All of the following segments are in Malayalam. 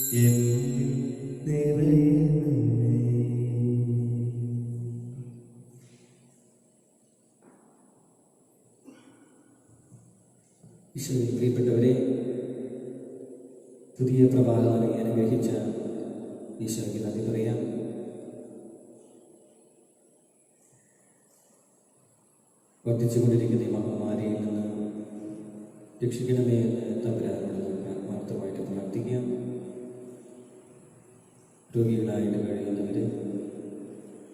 ഈശോയിൽ പ്രിയപ്പെട്ടവരെ, പുതിയ പ്രഭാതം അനുഗ്രഹിച്ച ഈശോയ്ക്ക് നന്ദി പറയാം. വർദ്ധിച്ചുകൊണ്ടിരിക്കുന്ന ഈ മഹാമാരിയിൽ നിന്ന് രക്ഷിക്കണമേ എന്ന് തമ്പുരാനോട് നമുക്ക് ആത്മാർത്ഥമായിട്ട് പ്രാർത്ഥിക്കാം. രോഗികളായിട്ട് കഴിയുന്നവർ,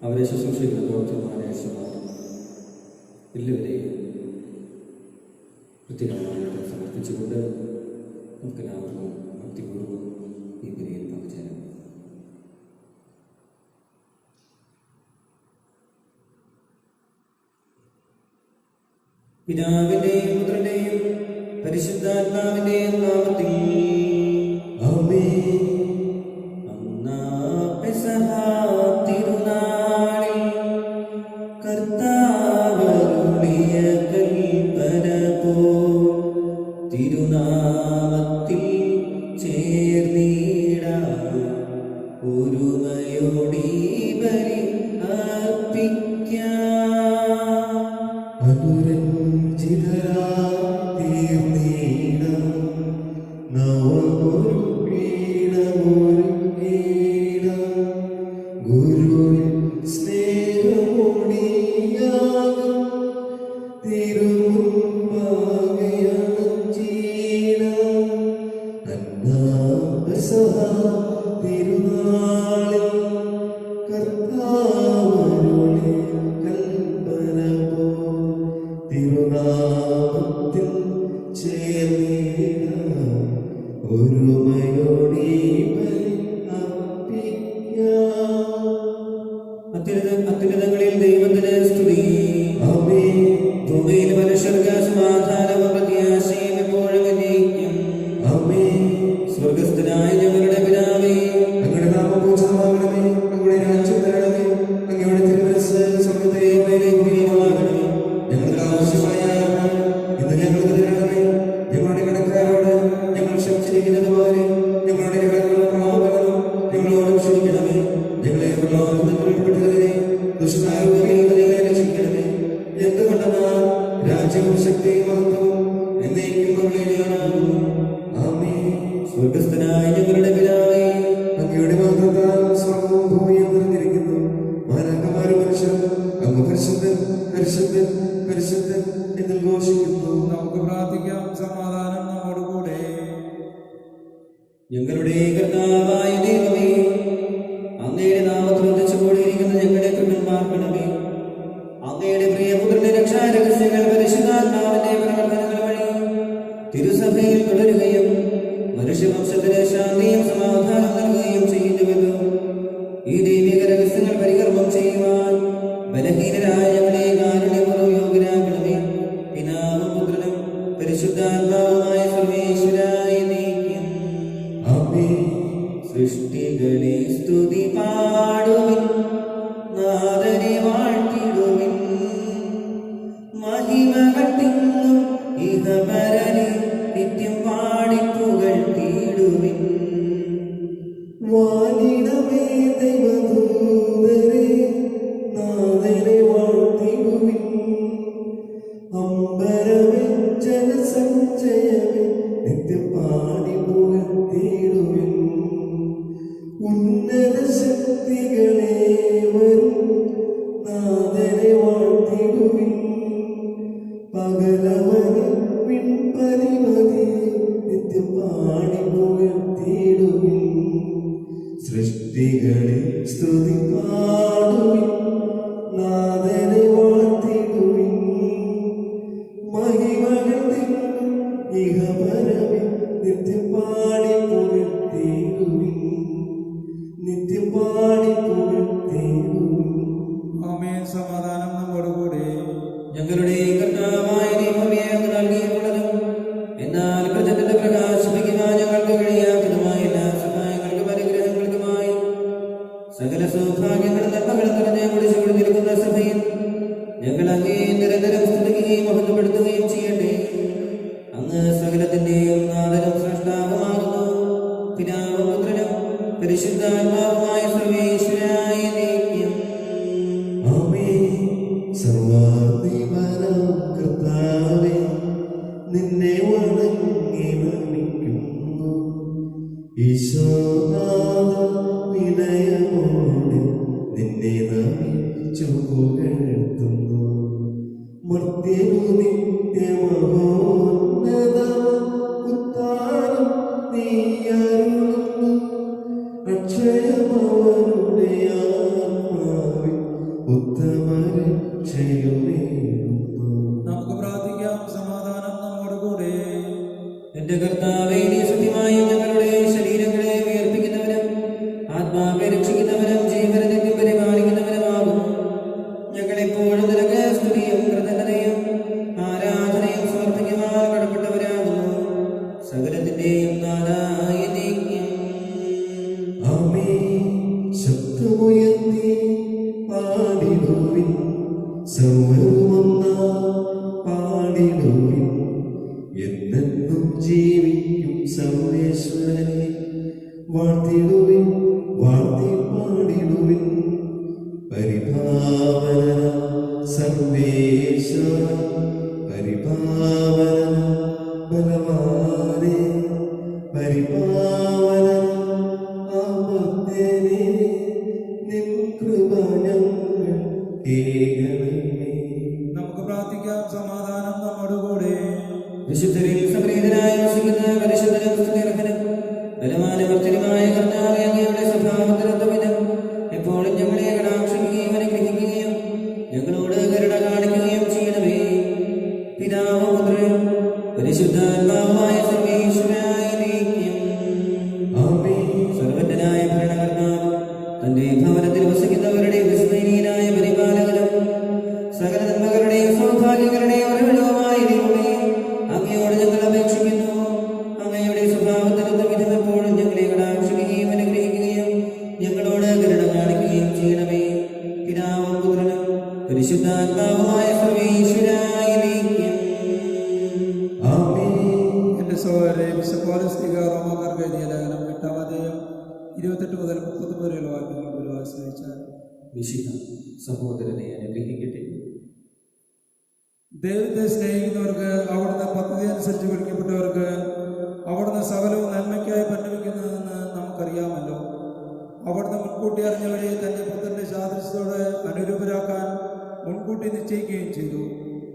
അവരെ ശുശ്രൂഷിക്കുന്ന ഡോക്ടർമാർ, നഴ്സുമാർ എല്ലാവരെയും പ്രത്യേകമായിട്ട് സമർപ്പിച്ചുകൊണ്ട് നമുക്കെല്ലാവർക്കും ഭക്തിപൂർവ്വം ഈ ബലിയിൽ പങ്കുചേരാം. പിതാവിന്റെയും പുത്രന്റെയും പരിശുദ്ധാത്മാവിന്റെയും നാമത്തിൽ ആമേൻ. പെസഹ തിരുനാളിൽ കർത്താവരുളിയ കൽപ്പന പോൽ തിരുനാമത്തിൽ ചേർന്നിടാം, ഒരുമയോടി ബലി അർപ്പിക്കാം. അത്യുന്നതങ്ങളിൽ ദൈവത്തിന് സ്തുതി. ഭൂമിയിൽ മനുഷ്യർക്ക് സമാധാനവും പ്രത്യാശയും എപ്പോഴും എന്നേക്കും. സ്വർഗസ്ഥനായ ഞങ്ങളുടെ പിതാവേ, അങ്ങയുടെ നാമം പൂജിതമാകണമേ, അങ്ങയുടെ രാജ്യം വരണമേ, അങ്ങയുടെ തിരുമനസ്സ് സ്വർഗ്ഗത്തിലെ പോലെ ഭൂമിയിലുമാകണമേ. ഞങ്ങൾക്ക് ആവശ്യമായ ഇന്ന് ഞങ്ങൾക്ക് തരണമേ. ഞങ്ങളുടെ കടക്കാരോട് ഞങ്ങൾ ക്ഷമിച്ചിരിക്കുന്നത് പോലെ ഞങ്ങളുടെ കടങ്ങളും പാപങ്ങളും ഞങ്ങളോട് ക്ഷമിക്കണമേ. ഞങ്ങളെ ഉൾപ്പെടുത്തരുതേ, ദുഷ്ടനായ രക്ഷിക്കണമേ. എന്തുകൊണ്ടെന്നാൽ രാജ്യവും ശക്തിയും മഹത്വവും എന്നേക്കും അങ്ങയുടേതാണ്. ആമേൻ. സ്വർഗ്ഗസ്ഥനായ ഞങ്ങളുടെ പിതാവേ, അങ്ങയുടെ മഹത്വത്താൽ സ്വർഗ്ഗവും ഭൂമിയും നിറഞ്ഞിരിക്കുന്നു. മാലാഖമാരും മനുഷ്യരും അങ്ങ് പരിശുദ്ധൻ പരിശുദ്ധൻ പരിശുദ്ധൻ എന്ന് ഘോഷിക്കുന്നു. നമുക്ക് പ്രാർത്ഥിക്കാം. സമാധാനം നമ്മോടുകൂടെ. ഞങ്ങളുടെ കർത്താവായ ദൈവമേ, അങ്ങയുടെ നാമത്തിൽ ഒന്നിച്ചു കൂടിയിരിക്കുന്ന ഞങ്ങളുടെ കൃപന്മാർക്കണമേ. അങ്ങയുടെ പ്രിയപുത്രന്റെ രക്ഷാരഹസ്യങ്ങൾ പരിശുദ്ധാത്മാവിന്റെ പ്രവർത്തനങ്ങൾ വഴി തിരുസഭയിൽ തുടരുകയും മനുഷ്യവംശത്തിന് ശാന്തിയും സമാധാനം നൽകുകയും ചെയ്യുന്നുവല്ലോ. ഈ ദൈവിക രഹസ്യങ്ങൾ പരികർമ്മം ചെയ്യുവാൻ ബലഹീനരായ ഞങ്ങളെ കാരുണ്യപൂർവ്വം യോഗ്യരാക്കണമേ. പിതാവും പുത്രനും പരിശുദ്ധാത്മാവുമായ സർവേശ്വരായ നീക്കും. സൃഷ്ടികളെ സ്തുതി പാടുവിൻ, നാഥനെ വാഴ്ത്തിടുവിൻ. മഹിമകൾ തിങ്ങും ഇഹപരനെ നിത്യം പാടിപ്പുകഴ്ത്തിടുവിൻ. വാനിടമേ ദൈവദൂതരെ, നാഥനെ വാഴ്ത്തിടുവിൻ. അമ്പരമേ ജനസഞ്ചയമേ, നിത്യം പാടിപ്പുകഴ്ത്തിടുവിൻ. ഉന്നത ശക്തികളെ വരും, നാഥനെ വാഴ്ത്തിടുവിൻ. പകലവനെ പിൻപരിമതി, നിത്യം പാടിപ്പുകഴ്ത്തിടുവിൻ. സൃഷ്ടികളെ സ്തുതി പാടുവിൻ, നാഥനെ വാഴ്ത്തിടുവിൻ. മഹിമകൾ തിങ്ങും ഇഹപരമേ, നിത്യം പാടിപ്പുകഴ്ത്തിടുവിൻ. നിത്യം പാടിപ്പുകഴ്ത്തിടുവിൻ. ആമേൻ. സമാധാനം നമ്മോടുകൂടെ. ഞങ്ങളുടെ കർത്താവായ ദൈവമേ, അങ്ങ് നൽകിയിട്ടുള്ളതും എന്നാൽ പ്രജത്തിന്റെ പ്രകാശിപ്പിക്കുവാൻ ഞങ്ങൾക്ക് കഴിയാത്തതുമായ എല്ലാ സഹായങ്ങൾക്കും അനുഗ്രഹങ്ങൾക്കുമായി സകല സൗഭാഗ്യങ്ങളും നന്മകളും നിറഞ്ഞ് കുടിച്ചു കൊടുത്തിരിക്കുന്ന സഭയിൽ ഞങ്ങൾ അങ്ങേ നിരന്തരം സ്തുതിക്കുകയും മഹത്വപ്പെടുത്തുകയും ചെയ്യട്ടെ. അങ്ങ് സകലത്തിന്റെയും നാഥനും സൃഷ്ടാവുമാകുന്നു. പിതാവും പുത്രനും പരിശുദ്ധാത്മാവുമായ സർവേശ്വരായ നിത്യം. ആമേൻ. സർവ്വാധിപനാം കർത്താവേ, നിന്നെ വണങ്ങി നമിക്കുന്നു. ഈശോനാഥ, വിനയമോടെ നിന്നെ നമിച്ചു പുകഴ്ത്തുന്നു. മർത്യനു നിത്യമഹോന്നത ഉത്താനം നീ അരുളുന്നു. അക്ഷയമവരുടെ ആത്മാവിൽ ഉത്തമ രക്ഷയുമേകുന്നു. നമുക്ക് പ്രാർത്ഥിക്കാം. സമാധാനം നമ്മോട് കൂടെ. എന്റെ കർത്താവേ, നീ സത്യമായും ഞങ്ങളുടെ ശരീരങ്ങളെ ഉയർപ്പിക്കുന്നവനും ആത്മാവെ രക്ഷിക്കുന്നവനും ജീവനെ നിത്യം പരിപാലിക്കുന്നവനുമാകും. ഞങ്ങളെപ്പോഴും നിനക്ക് സ്തുതിയും കൃതജ്ഞതയും ആരാധനയും സമർപ്പിക്കുവാൻ കടപ്പെട്ടവരാകുന്നു. സകലത്തിന്റെയും നാഥായ നിത്യം. ആമേൻ. ശബ്ദമുയർത്തി പാടിടുവിൻ, സർവ്വരുമൊന്നായി പാടിടുവിൻ. എന്നെന്നും ജീവിക്കും സർവേശ്വരനെ വാഴ്ത്തിടുവിൻ, വാഴ്ത്തി പാടിടുവിൻ. പരിപാവന സർവേശ്വര, പരിപാവന ബലവാനേ, പരിപാവന ആമർത്യനേ, നിൻ കൃപ ഞങ്ങൾ കേൾക്കണമേ. നമുക്ക് പ്രാർത്ഥിക്കാം. സമാധാനം നമ്മോട് കൂടെ. വിശുദ്ധരിൽ സംപ്രീതനായി വസിക്കുന്ന പരിശുദ്ധനും സ്തുത്യർഹനും ബലവാനവർത്തനുമായ കർത്താവേ, അങ്ങയുടെ സ്വഭാവത്തിനൊത്തവിധം എപ്പോഴും ഞങ്ങളെ കടാക്ഷിക്കുകയും അനുഗ്രഹിക്കുകയും ഞങ്ങളോട് കരുണ കാണിക്കുകയും ചെയ്യണമേ. പിതാവും പുത്രനും പരിശുദ്ധാത്മാവുമായ സർവേശ്വരായ നിത്യം. ആമേൻ. സർവ്വജ്ഞനായ ഭരണകർത്താവ് തന്റെ ഭവനത്തിൽ വസിക്കുന്നവരുടെ വിസ്മയനീയനായ പരിപാലകനും സകല നന്മകളുടെയും സൗഭാഗ്യങ്ങളുടെയും ഉറവിടവുമായ ദൈവമേ, അങ്ങയോട് ഞങ്ങൾ അപേക്ഷിക്കുന്നു. അങ്ങയുടെ സ്വഭാവത്തിനൊത്ത വിധം എപ്പോഴും ഞങ്ങളെ കടാക്ഷിക്കുകയും അനുഗ്രഹിക്കുകയും ഞങ്ങളോട് കരുണ കാണിക്കുകയും ചെയ്യണമേ. പിതാവും പുത്രനും പരിശുദ്ധാത്മാവുമായ സർവേശ്വരായ നിത്യം. ആമേൻ. എന്റെ സഹോദരരെ, വിശുദ്ധ പൗലോസ് റോമാക്കാർക്ക് എഴുതിയ ലേഖനം 8-ാം അധ്യായം 28 മുതൽ 30 വരെയുള്ള വാക്യങ്ങൾ ഒരു ആശ്രയിച്ചാൽ. വിശുദ്ധ സഹോദരനെ അനുഗ്രഹിക്കട്ടെ. ദൈവത്തെ സ്നേഹിക്കുന്നവർക്ക്, അവിടുന്ന് പദ്ധതി അനുസരിച്ച് വിളിക്കപ്പെട്ടവർക്ക് അവിടുന്ന് സകലവും നന്മയ്ക്കായി പരിണമിക്കുന്നതെന്ന് നമുക്കറിയാമല്ലോ. അവിടുന്ന് മുൻകൂട്ടി അറിഞ്ഞവരെ തന്റെ പുത്രന്റെ സാദൃശ്യത്തോട് അനുരൂപരാക്കാൻ മുൻകൂട്ടി നിശ്ചയിക്കുകയും ചെയ്തു.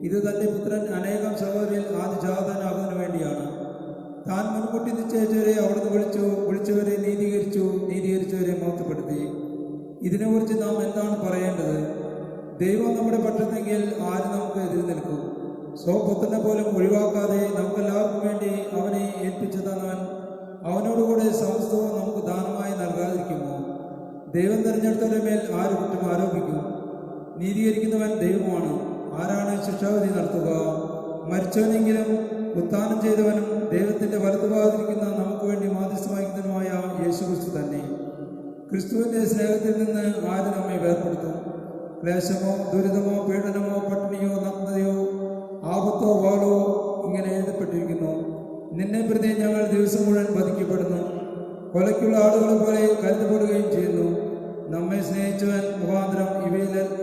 ഇത് തന്റെ പുത്രൻ അനേകം സഹോദരിൽ ആദിജാതനാകുന്നതിനു വേണ്ടിയാണ്. താൻ മുൻകൂട്ടി നിശ്ചയിച്ചവരെ അവിടുന്ന് വിളിച്ചു, വിളിച്ചവരെ നീതീകരിച്ചു, നീതീകരിച്ചവരെ മഹത്വപ്പെടുത്തി. ഇതിനെക്കുറിച്ച് നാം എന്താണ് പറയേണ്ടത്? ദൈവം നമ്മുടെ പക്ഷത്തെങ്കിൽ ആര് നമുക്ക് എതിര് നിൽക്കും? സ്വപുത്രനെ പോലും ഒഴിവാക്കാതെ നമുക്കെല്ലാവർക്കും വേണ്ടി അവനെ ഏൽപ്പിച്ചു തന്നവൻ അവനോടുകൂടെ സമസ്തവും നമുക്ക് ദാനമായി നൽകാതിരിക്കുമോ? ദൈവം തിരഞ്ഞെടുത്തവരുടെ മേൽ ആര് കുറ്റം ആരോപിക്കും? നീതീകരിക്കുന്നവൻ ദൈവമാണ്. ആരാണ് ശിക്ഷാവിധി നടത്തുക? മരിച്ചവനെങ്കിലും ഉത്ഥാനം ചെയ്തവനും ദൈവത്തിന്റെ വലതുഭാഗത്തിരിക്കുന്ന നമുക്ക് വേണ്ടി മാധ്യസ്ഥം വഹിക്കുന്നതിനുമായ യേശുക്രിസ്തു തന്നെ. ക്രിസ്തുവിന്റെ സ്നേഹത്തിൽ നിന്ന് ആര് നമ്മെ വേർപെടുത്തും? ക്ലേശമോ ദുരിതമോ പീഡനമോ പട്ടിണിയോ നഗ്നതയോ ആപത്തോ വാളോ ഇങ്ങനെ എഴുതപ്പെട്ടിരിക്കുന്നു. നിന്നെ പ്രതി ഞങ്ങൾ ദിവസം മുഴുവൻ വധിക്കപ്പെടുന്നു, കൊലയ്ക്കുള്ള ആളുകളെ പോലെ കരുതപ്പെടുകയും ചെയ്യുന്നു. നമ്മെ സ്നേഹിച്ചവൻ മുഖാന്തരം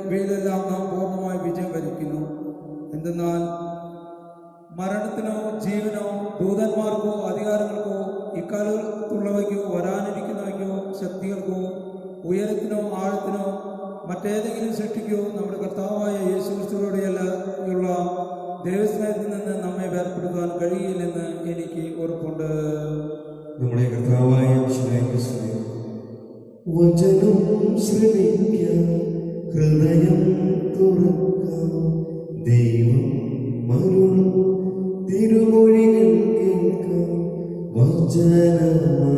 ഇവയിലെല്ലാം നാം പൂർണ്ണമായി വിജയം വരിക്കുന്നു. എന്തെന്നാൽ മരണത്തിനോ ജീവനോ ദൂതന്മാർക്കോ അധികാരങ്ങൾക്കോ ഇക്കാലത്തുള്ളവയ്ക്കോ വരാനിരിക്കുന്നവയ്ക്കോ ശക്തികൾക്കോ ഉയരത്തിനോ ആഴത്തിനോ മറ്റേതെങ്കിലും സൃഷ്ടിക്കോ നമ്മുടെ കർത്താവായ യേശുക്രിസ്തുവിലൂടെയുള്ള ദൈവസ്നേഹത്തിൽ നിന്ന് നമ്മെ വേർപെടുത്താൻ കഴിയില്ലെന്ന് എനിക്ക് ഉറപ്പുണ്ട്. നമ്മുടെ കർത്താവായ യേശുക്രിസ്തുവേ, വചനം ശ്രവിക്കാം, ഹൃദയം തുറക്കാം. ദൈവം മരുളും തിരുമൊഴികൾ കേൾക്കാം. വചനമായ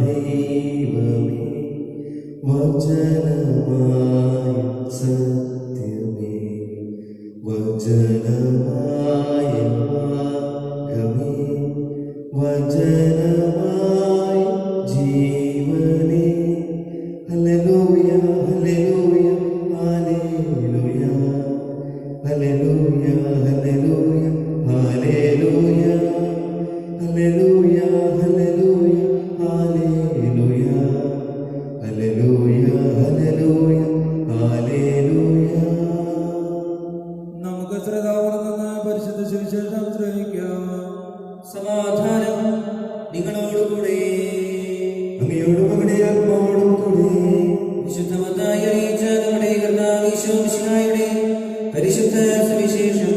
ദൈവമേ, വചനമായ സത്യമേ, വചനമായ മാർഗ്ഗമേ, വചനമായ ജീവനേ. ഹല്ലേലൂയ, ഹല്ലേലൂയ, ഹല്ലേലൂയ, ഹല്ലേലൂയ, ഹല്ലേലൂയ, ഹല്ലേലൂയ, ഹല്ലേലൂയ, ഹല്ലേലൂയ, അങ്ങയോടും അങ്ങയുടെ ആത്മാവോടും കൂടെ വിശുദ്ധമത്തായി അറിയിച്ച നമ്മുടെ കർത്താവ് ഈശോ മിശിഹായുടെ പരിശുദ്ധ സുവിശേഷം.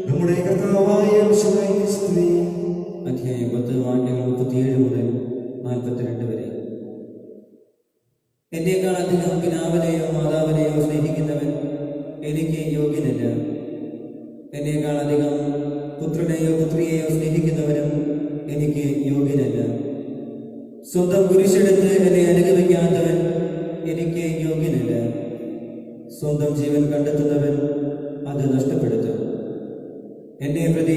നമ്മുടെ കർത്താവായ മിശിഹായ്ക്ക് സ്തുതി. അധ്യായം 10 വാക്യങ്ങൾ 37 മുതൽ 42 വരെ. എന്നേക്കാൾ അധികം പിതാവിനെയോ മാതാവിനെയോ സ്നേഹിക്കുന്നവൻ എനിക്ക് യോഗ്യനല്ല. എന്നേക്കാൾ അധികം പുത്രനെയോ പുത്രിയെയോ സ്നേഹിക്കുന്നവനും എനിക്ക് യോഗ്യനല്ല. സ്വന്തം കുരിശെടുത്ത് എന്നെ അനുഗമിക്കാത്തവൻ എനിക്ക് യോഗ്യനല്ല. സ്വന്തം ജീവൻ കണ്ടെത്തുന്നവൻ അത് നഷ്ടപ്പെടുത്തും. എന്നെ പ്രതി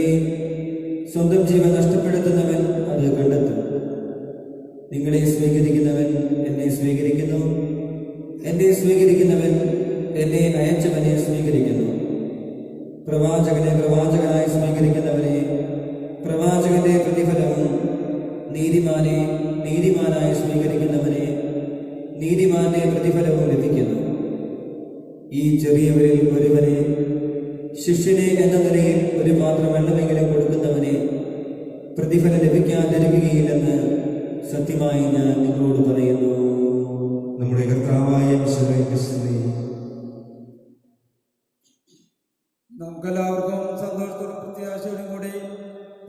സ്വന്തം ജീവൻ നഷ്ടപ്പെടുത്തുന്നവൻ അത് കണ്ടെത്തും. നിങ്ങളെ സ്വീകരിക്കുന്നവൻ എന്നെ സ്വീകരിക്കുന്നു. എന്നെ സ്വീകരിക്കുന്നവൻ എന്നെ അയച്ചവനെ സ്വീകരിക്കുന്നു. പ്രവാചകനെ പ്രവാചകനായി സ്വീകരിക്കുന്നവനെ പ്രവാചകന്റെ പ്രതിഫലവും, നീതിമാനെ നീതിമാനായി സ്വീകരിക്കുന്നവനെ നീതിമാന്റെ പ്രതിഫലവും ലഭിക്കുന്നു. ഈ ചെറിയവരിൽ ഒരുവനെ, ശിഷ്യനെ എന്ന നിലയിൽ ഒരു പാത്രം വെള്ളമെങ്കിലും കൊടുക്കുന്നവനെ പ്രതിഫലം ലഭിക്കാതിരിക്കുകയില്ലെന്ന് സത്യമായി ഞാൻ നിങ്ങളോട് പറയുന്നു. നമ്മുടെ കർത്താവായ മിശിഹായ്ക്ക് സ്തുതി. നമുക്കെല്ലാവർക്കും സന്തോഷത്തോടും പ്രത്യാശയോടും കൂടി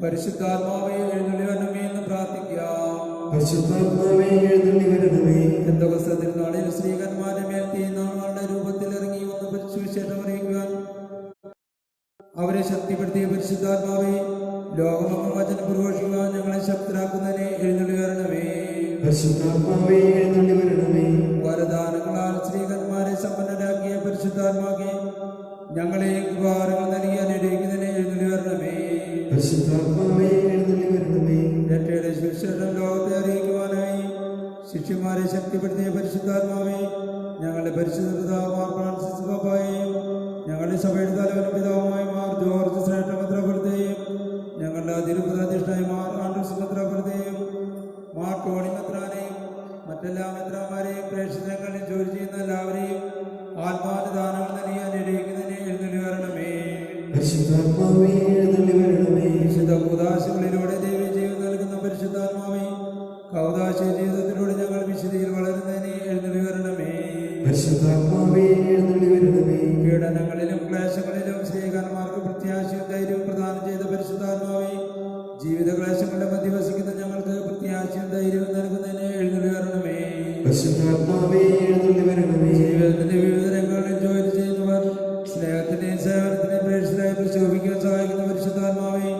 പരിശുദ്ധാത്മാവെ എഴുന്നള്ളി വരണമേ എന്ന് പ്രാർത്ഥിക്കാം. പരിശുദ്ധാത്മാവേ എഴുന്നള്ളി വരണമേ. പെന്തക്കോസ്ത് നാളിൽ സ്ത്രീകന്മാരുടെ മേൽ തീനാളുകളുടെ രൂപത്തിൽ ഇറങ്ങി വന്ന് സുവിശേഷം അറിയിക്കുവാൻ അവരെ ശക്തിപ്പെടുത്തിയ പരിശുദ്ധാത്മാവെ, ലോകമെങ്ങും വചനം പ്രഘോഷിക്കുവാൻ ഞങ്ങളെ ശക്തരാക്കുന്നതിനെ എഴുന്നള്ളി വരണമേ. പരിശുദ്ധാത്മാവേ എഴുന്നള്ളി വരണമേ. വരദാനങ്ങളാൽ സ്ത്രീകന്മാരെ സമ്പന്നരാക്കിയ പരിശുദ്ധാത്മാവെ, ഞങ്ങളെ ഉപകാരങ്ങൾ നൽകി അനുഗ്രഹിക്കുന്നതിനെ എഴുന്നള്ളി വരണമേ. പരിശുദ്ധാത്മാവേ എഴുന്നള്ളി വരണമേ. രക്ഷയുടെ സുവിശേഷം ലോകത്തെ അറിയിക്കുവാനായി ശിഷ്യന്മാരെ ശക്തിപ്പെടുത്തിയ പരിശുദ്ധാത്മാവെ, ഞങ്ങളുടെ പരിശുദ്ധ പിതാവ് മാർ ഫ്രാൻസിസ് പാപ്പായെയും ഞങ്ങളുടെ സഭയുടെ തലവനും പിതാവുമായി മാർ ജോർജ് ശ്രേഷ്ഠ മെത്രാപ്പൊലീത്തയെയും ഞങ്ങളുടെ തിരുപ്പതാധ്യക്ഷനായ മാർ ആൻഡ്രൂസ് മെത്രാപ്പൊലീത്തയെയും മാർ ടോണി മെത്രാനെയും മറ്റെല്ലാ മെത്രാന്മാരെയും പ്രേക്ഷിതങ്ങളിൽ ജോലി ചെയ്യുന്ന എല്ലാവരെയും ആത്മാവിന്റെ ദാനങ്ങൾ നൽകി അനുഗ്രഹിക്കുന്നതിനെ എഴുന്നള്ളി വരണമേ. പരിശുദ്ധാത്മാവേ എഴുന്നള്ളി വരണമേ. വിശുദ്ധ കൂദാശകളിലൂടെ ദൈവ ജീവൻ നൽകുന്ന പരിശുദ്ധാത്മാവേ, കൗദാശ ജീവിതത്തിലൂടെ ഞങ്ങൾ വിശുദ്ധിയിൽ വളരുന്നതിനെ എഴുന്നള്ളി വരണമേ. പരിശുദ്ധാത്മാവേ എഴുന്നള്ളി വരണമേ. പീഡനങ്ങളിലും ക്ലേശങ്ങളിലും സ്ത്രീകന്മാർക്ക് പ്രത്യാശയും ധൈര്യവും പ്രദാനം ചെയ്ത പരിശുദ്ധാത്മാവേ, ജീവിത ക്ലേശങ്ങളുടെ മധ്യവസിക്കുന്ന ഞങ്ങൾക്ക് പ്രത്യാശയും ധൈര്യവും നൽകുന്നതിനെ എഴുന്നള്ളി വരണമേ. പരിശുദ്ധാത്മാവേ എഴുന്നള്ളി വരണമേ. ജീവിതത്തിന്റെ വിവിധ രംഗങ്ങളിൽ ജോലി ചെയ്യുന്നവർ സ്നേഹത്തിന്റെയും സേവനത്തിന്റെയും പ്രേക്ഷിതരായി പ്രശോഭിക്കാൻ സഹായിക്കുന്ന പരിശുദ്ധാത്മാവേ,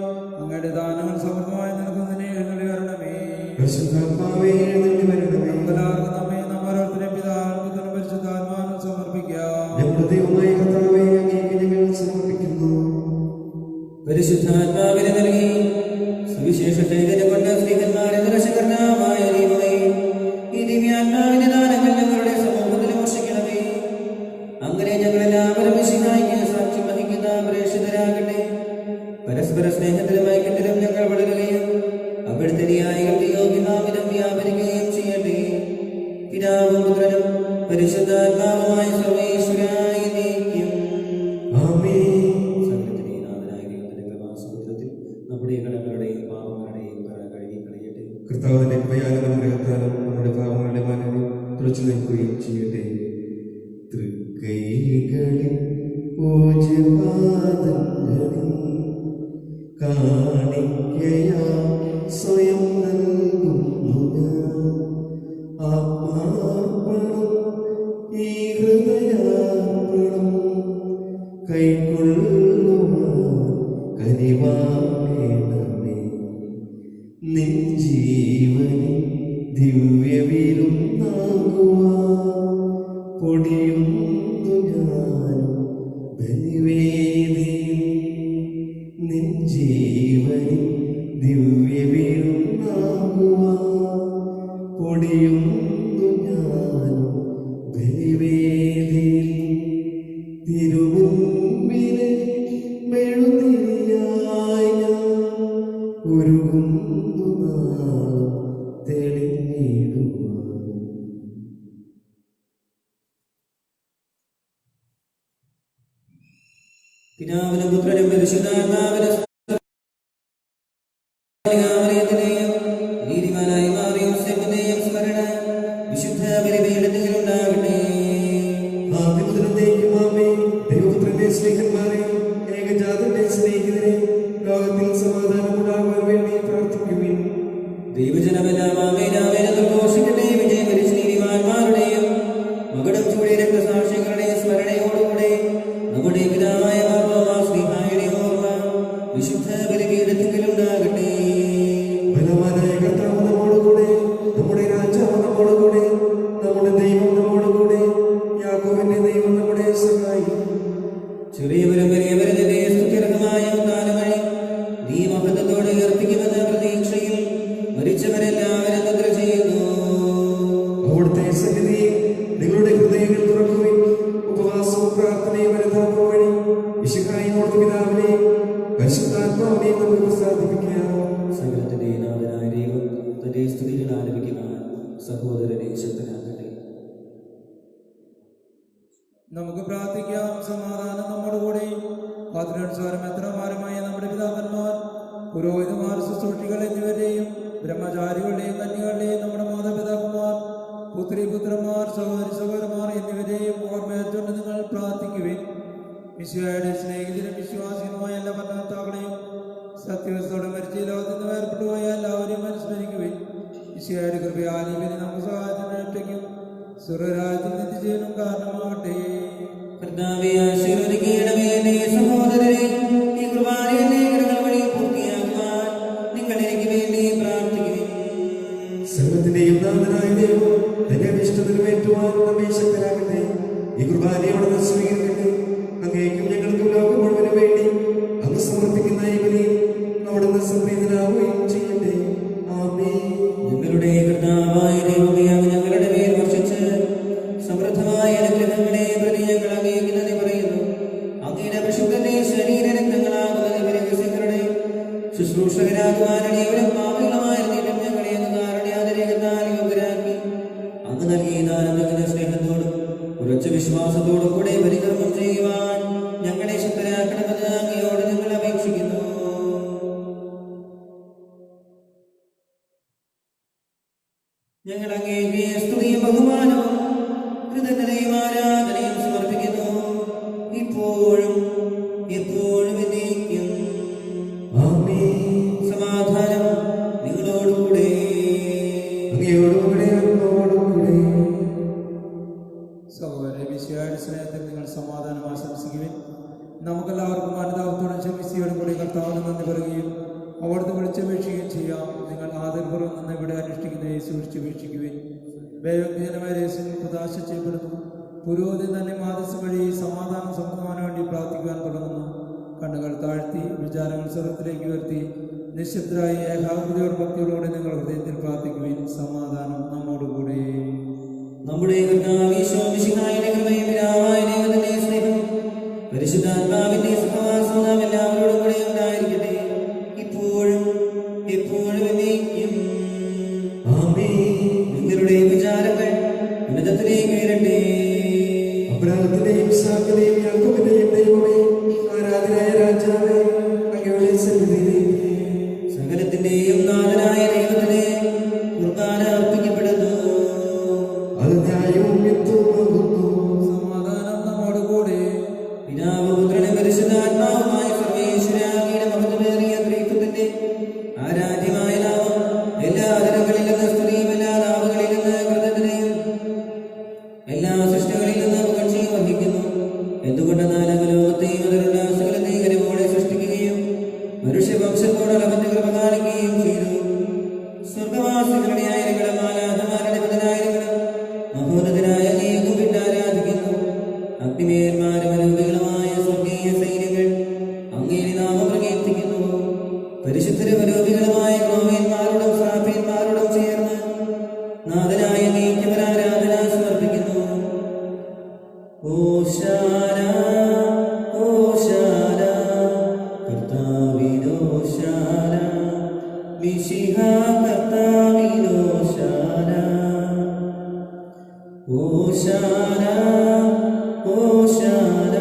അങ്ങയുടെ ദാനങ്ങൾ സമൃദ്ധമായി നൽകുന്നതിനെ എഴുന്നള്ളി വരണമേ. പരിശുദ്ധാത്മാവേ എഴുന്നള്ളി വരണമേ. നമുക്കെല്ലാവർക്കും നമ്മെ നമ്മോരോരുത്തരെയും പിതാവിനും പരിശുദ്ധാത്മാവിനും സമർപ്പിക്കാം. നമ്മുടെ ദൈവമായ കർത്താവേ, അങ്ങേക്ക് ഞങ്ങൾ സമർപ്പിക്കുന്നു. പരിശുദ്ധാത്മാവിനെ നൽകി സുവിശേഷ ചൈതന്യം കൊണ്ട് സ്ത്രീകന്മാരെ നിരശകർണമായ ദൈവമേ, ഈ ദിവ്യാത്മാവിന്റെ ദാനങ്ങൾ ഞങ്ങളുടെ സമൂഹത്തിൽ വർഷിക്കണമേ. അങ്ങനെ ഞങ്ങളെല്ലാവരും മിശിഹായ്ക്ക് സാക്ഷ്യം വഹിക്കുന്ന പ്രേക്ഷിതരാകട്ടെ. പരസ്പര സ്നേഹത്തിലും ഐക്യത്തിലും ഞങ്ങൾ വളരുകയും അവിടുത്തെ ന്യായങ്ങളുടെ യോഗ്യനാമിതം വ്യാപരിക്കുകയും ചെയ്യട്ടെ. പിതാവും പുത്രനും പരിശുദ്ധാത്മാവുമായ സർവേശ്വരായി നീക്കും. ആമേൻ. സകലത്തിലെ നാഥനായ ദൈവത്തിന്റെ കൃപാസമുദ്രത്തിൽ നമ്മുടെ കടങ്ങളുടെയും പാപങ്ങളുടെയും കറ കഴുകി കളയട്ടെ. കർത്താവിന്റെ കൃപയാലും അനുഗ്രഹത്താലും നമ്മുടെ പാപങ്ങളുടെ മാലിന്യം തുടച്ചു നീക്കുകയും ചെയ്യട്ടെ. തൃക്കൈകളിൽ പൂജ്യപാദങ്ങളിൽ കാണിക്കയാ സ്വയം നൽകുന്നു ഞാൻ. ആത്മാർപ്പണം ഈ ഹൃദയാർപ്പണം കൈക്കൊള്ളുവാൻ കനിവാണമേ. നിൻ ജീവനിൽ ദിവ്യവിരുന്നാകുവാൻ പൊടിയുന്നു ഞാനും ബലിവേദിയിൽ. നിൻ ജീവനിൽ ദിവ്യവിരുന്നാകുവാൻ പൊടിയുന്നു ഞാനും ബലിവേദിയിൽ. തിരുമുൻപിലെ മെഴുതിരിയായി ഞാൻ ഒരുങ്ങുന്നു നാളും തെളിഞ്ഞിടുവാൻ. പിതാവിനും പുത്രനും പരിശുദ്ധാത്മാവിനും നീതിമാനായി മാറിയും കാലം ആമേനാമേനെന്ന് ഘോഷിക്കട്ടെ. വിജയം വരിച്ച നീതിമാന്മാരുടെയും മകുടം ചൂടിയ രക്തസാക്ഷികളുടെയും സ്മരണയോടുകൂടെ നമ്മുടെ പിതാവായ മാർത്തോമാ ശ്ലീഹായുടെ ഓർമ്മ വിശുദ്ധ ബലിപീഠത്തിലുണ്ടാകട്ടെ. ബലവാനായ കർത്താവ് നമ്മോടുകൂടെ, നമ്മുടെ രാജാവ് നമ്മോടുകൂടെ, നമ്മുടെ ദൈവം നമ്മോടുകൂടെ, യാക്കോബിന്റെ ദൈവം നമ്മുടെ സഹായി. ചെറിയവരും വലിയവരും നിന്റെ സ്തുത്യർഹമായ ഉദ്ധാനം വഴി നീ മഹത്വത്തോടെ ഉയർപ്പിക്കുമെന്ന പ്രതീക്ഷയിൽ മരിച്ചവരെല്ലാവരും നിദ്ര ചെയ്യുന്നു. അവിടുത്തെ സന്നിധിയിൽ നിങ്ങളുടെ ഹൃദയങ്ങൾ തുറക്കുവിൻ. ഉപവാസവും പ്രാർത്ഥനയും അനുതാപവും വഴി വിശുദ്ധായിനോട് പിതാവിനെയും പരിശുദ്ധാത്മാവിനെയും നമുക്ക് പ്രസാദിപ്പിക്കാം. സകലത്തിന്റെ നാഥനായ ദൈവം തന്റെ സ്തുതികൾ ആലപിക്കുവാൻ സഹോദരനെ ശക്തനാകട്ടെ. നമുക്ക് പ്രാർത്ഥിക്കാം. സമാധാനം നമ്മുടെ കൂടെ. പാത്രനുസാരം എത്രമാരമായ നമ്മുടെ പിതാക്കന്മാർ, പുരോഹിതന്മാർ, ശുശ്രൂഷികൾ എന്നിവരെയും ബ്രഹ്മചാരികളുടെയും കന്യകളുടെയും നമ്മുടെ മാതാപിതാക്കന്മാർ, പുത്രി പുത്രന്മാർ, സഹോദരി സഹോദരന്മാർ എന്നിവരെയും ഓർമ്മയേറ്റുകൊണ്ട് നിങ്ങൾ പ്രാർത്ഥിക്കുവിൻ. മിശിഹായുടെ സ്നേഹിതരും വിശ്വാസികളുമായ എല്ലാ ഭരണകർത്താക്കളെയും സത്യവസ്ഥയോടെ മരിച്ച ലോകത്തിൽ നിന്ന് വേർപെട്ടുപോയ എല്ലാവരെയും അനുസ്മരിക്കുവിൻ. മിശിഹായുടെ കൃപയാൽ ഇവരെ നമുക്ക് സഹായത്തിന് രക്ഷയ്ക്കും സ്വർഗ്ഗരാജ്യത്തിൽ നിത്യജീവനും കാരണമാകട്ടെ. കർത്താവേ, ആശീർവദിക്കണമേ എന്റെ സഹോദരരെ. ഈ കുർബാനയുടെ കരങ്ങൾ വഴി പൂർത്തിയാക്കുവാൻ നിങ്ങൾ എനിക്ക് വേണ്ടി പ്രാർത്ഥിക്കുവിൻ. സർവ്വത്തിന്റെയും നാഥനായ ദൈവം തന്റെ അഭിഷ്ടം നിറവേറ്റുവാൻ നമ്മെ ശക്തരാകട്ടെ. ഈ കുർബാനയോടെ സ്വീകരിക്കട്ടെ. അങ്ങേക്കും ഞങ്ങൾക്കും ലോകം മുഴുവനും വേണ്ടി അങ്ങ് സമർപ്പിക്കുന്ന ഈ ബലിയിൽ അവിടുന്ന് സംപ്രീതനാവുകയും ചെയ്യട്ടെ. ആമേൻ. ഞങ്ങളുടെ കർത്താവായ ദൈവമേ, അങ്ങ് ഞങ്ങളുടെ മേൽ വർഷിച്ച് സമൃദ്ധമായ അനുഗ്രഹങ്ങളെ പ്രതി ഞങ്ങൾ അങ്ങേക്ക് നന്ദി പറയുന്നു. അങ്ങയുടെ പരിശുദ്ധന്റെ ശരീരരക്തങ്ങളാകുന്ന ദിവ്യരഹസ്യങ്ങളുടെ ശുശ്രൂഷകരാകുവാൻ അടിയവരും പാപികളുമായ നീട്ടം ഞങ്ങളെ അങ്ങ് കാരുണ്യാതിരേകത്താൽ യോഗ്യരാക്കി. അങ്ങ് നൽകിയ ദാനം നൽകുന്ന സ്നേഹത്തോടും ഉറച്ച വിശ്വാസത്തോടും കൂടെ പരികർമ്മം ചെയ്യുവാൻ ഞങ്ങളെ ശക്തരാക്കണമെന്ന് അങ്ങയോട് ഞങ്ങൾ അപേക്ഷിക്കുന്നു. ഞങ്ങൾ അങ്ങേക്ക് സ്തുതിയും ബഹുമാനവും കൃതജ്ഞതയും ആരാധനയും സമർപ്പിക്കുന്നു, ഇപ്പോഴും എപ്പോഴും എന്നേക്കും. ആമേൻ. സമാധാനം നിങ്ങളോടുകൂടെ. അങ്ങയോടുകൂടെ അങ്ങോടുകൂടെ. സഹോദരരെ, മിശിഹായുടെ സ്നേഹത്തിൽ നിങ്ങൾ സമാധാനം ആശംസിക്കുവിൻ. നമുക്കെല്ലാവർക്കും അനുതാപത്തോടെ ക്ഷമിച്ചയോടും കൂടി കർത്താവിന് നന്ദി പറയുകയും അവിടുന്ന് വിളിച്ചപേക്ഷിക്കുകയും ചെയ്യാം. നിങ്ങൾ ആദരപൂർവ്വം നിന്ന് ഇവിടെ അനുഷ്ഠിക്കുന്നവയെ സൂക്ഷിച്ച് വീക്ഷിക്കുവിൻ. ദൈവജനമായ രഹസ്യങ്ങൾ പ്രകാശ ചെയ്യപ്പെടുന്നു. പുരോഹിതൻ തന്നെ മാധ്യസ്ഥം വഴി സമാധാനം സമൃദ്ധമാനു വേണ്ടി പ്രാർത്ഥിക്കുവാൻ തുടങ്ങുന്നു. കണ്ണുകൾ താഴ്ത്തി വിചാരങ്ങൾ സ്വർഗത്തിലേക്ക് ഉയർത്തി നിശബ്ദരായി ഏകാഗ്രതയോട് ഭക്തിയോടുകൂടി നിങ്ങൾ ഹൃദയത്തിൽ പ്രാർത്ഥിക്കുവിൻ. സമാധാനം നമ്മോടുകൂടെ. നമ്മുടെ കർത്താവ് ഈശോ മിശിഹായുടെ കൃപയും പിതാവായ ദൈവത്തിന്റെ സ്നേഹം പരിശുദ്ധാത്മാവിന്റെ സഹവാസം നാം എല്ലാവരോടും കൂടെ ഉണ്ടായിരിക്കട്ടെ, ഇപ്പോഴും എപ്പോഴും എന്നേക്കും. ആമേൻ. നിങ്ങളുടെ വിചാരങ്ങൾ ഉന്നതത്തിലേക്ക് ഉയരട്ടെ. അബ്രാഹത്തിന്റെയും ഇസ്ഹാക്കിന്റെയും യാക്കോബിന്റെയും ദൈവമേ, ആരാധനായ രാജാവേ, അങ്ങയുടെ സന്നിധിയിലേക്ക് സകലത്തിന്റെയും നാഥനായ ദൈവത്തിന് കുർബാന അർപ്പിക്കപ്പെടുന്നു. അത് ന്യായവും യുക്തവുമാകുന്നു. സമാധാനം നമ്മോടുകൂടെ. പിതാവും പുത്രനും പരിശുദ്ധാത്മാവുമായ സർവ്വേശ്വരാകിയുടെ മഹത്വമേറിയ ത്രിത്വത്തിന്റെ ആരാധ്യമായ നാമം എല്ലാ തലങ്ങളിൽ നിന്ന് സ്തുതിയും എല്ലാ നാവുകളിൽ നിന്ന് കൃതജ്ഞതയും എല്ലാ സൃഷ്ടികളിൽ നിന്ന് പുകഴ്ചയും വഹിക്കുന്നു. എന്തുകൊണ്ടെന്നാൽ അങ്ങ് ലോകത്തെയും അതിലുള്ള സകലത്തെയും കരുവോടെ സൃഷ്ടിക്കുകയും മനുഷ്യവംശത്തോട് അവന്റെ കൃപ കാണിക്കുകയും ചെയ്തു. സ്വർഗവാസികളുടെ ആയിരങ്ങളും മാലാഖമാരുടെ പതിനായിരങ്ങളും മഹോന്നതനായ അങ്ങേക്കും വിട്ട് ആരാധിക്കുന്നു. അഗ്നിമേന്മാരും അരൂപികളുമായ സ്വർഗീയ സൈന്യങ്ങൾ അങ്ങേ നാമം പ്രകീർത്തിക്കുന്നു. പരിശുദ്ധരും അരൂപികളുമായ ക്രോവേന്മാരോടും ശ്രാപ്പേന്മാരോടും ചേർന്ന് നാഥനായ അങ്ങേക്ക് ആരാധന സമർപ്പിക്കുന്നു. ഓശാന ഓശാന കർത്താവിനോശാന മിശിഹാ കർത്താവിനോശാന. ഓശാന ഓശാന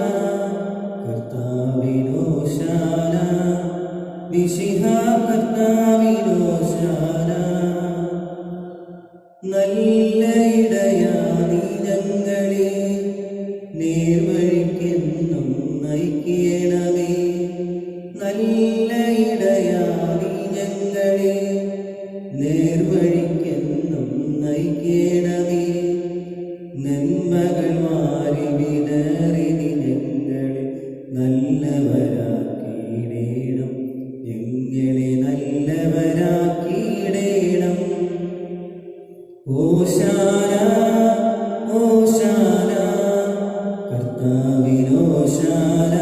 കർത്താവിനോശാന മിശിഹാ കർത്താവിനോശാന. നല്ല ഇടയാ നീ ഞങ്ങളെ നേർവഴിക്കെന്നും നയിക്കണമേ. നല്ല ഇടയാ നീ ഞങ്ങളെ നേർവഴിക്ക് ഓശാന ഓശാന കർത്താവിനോശാന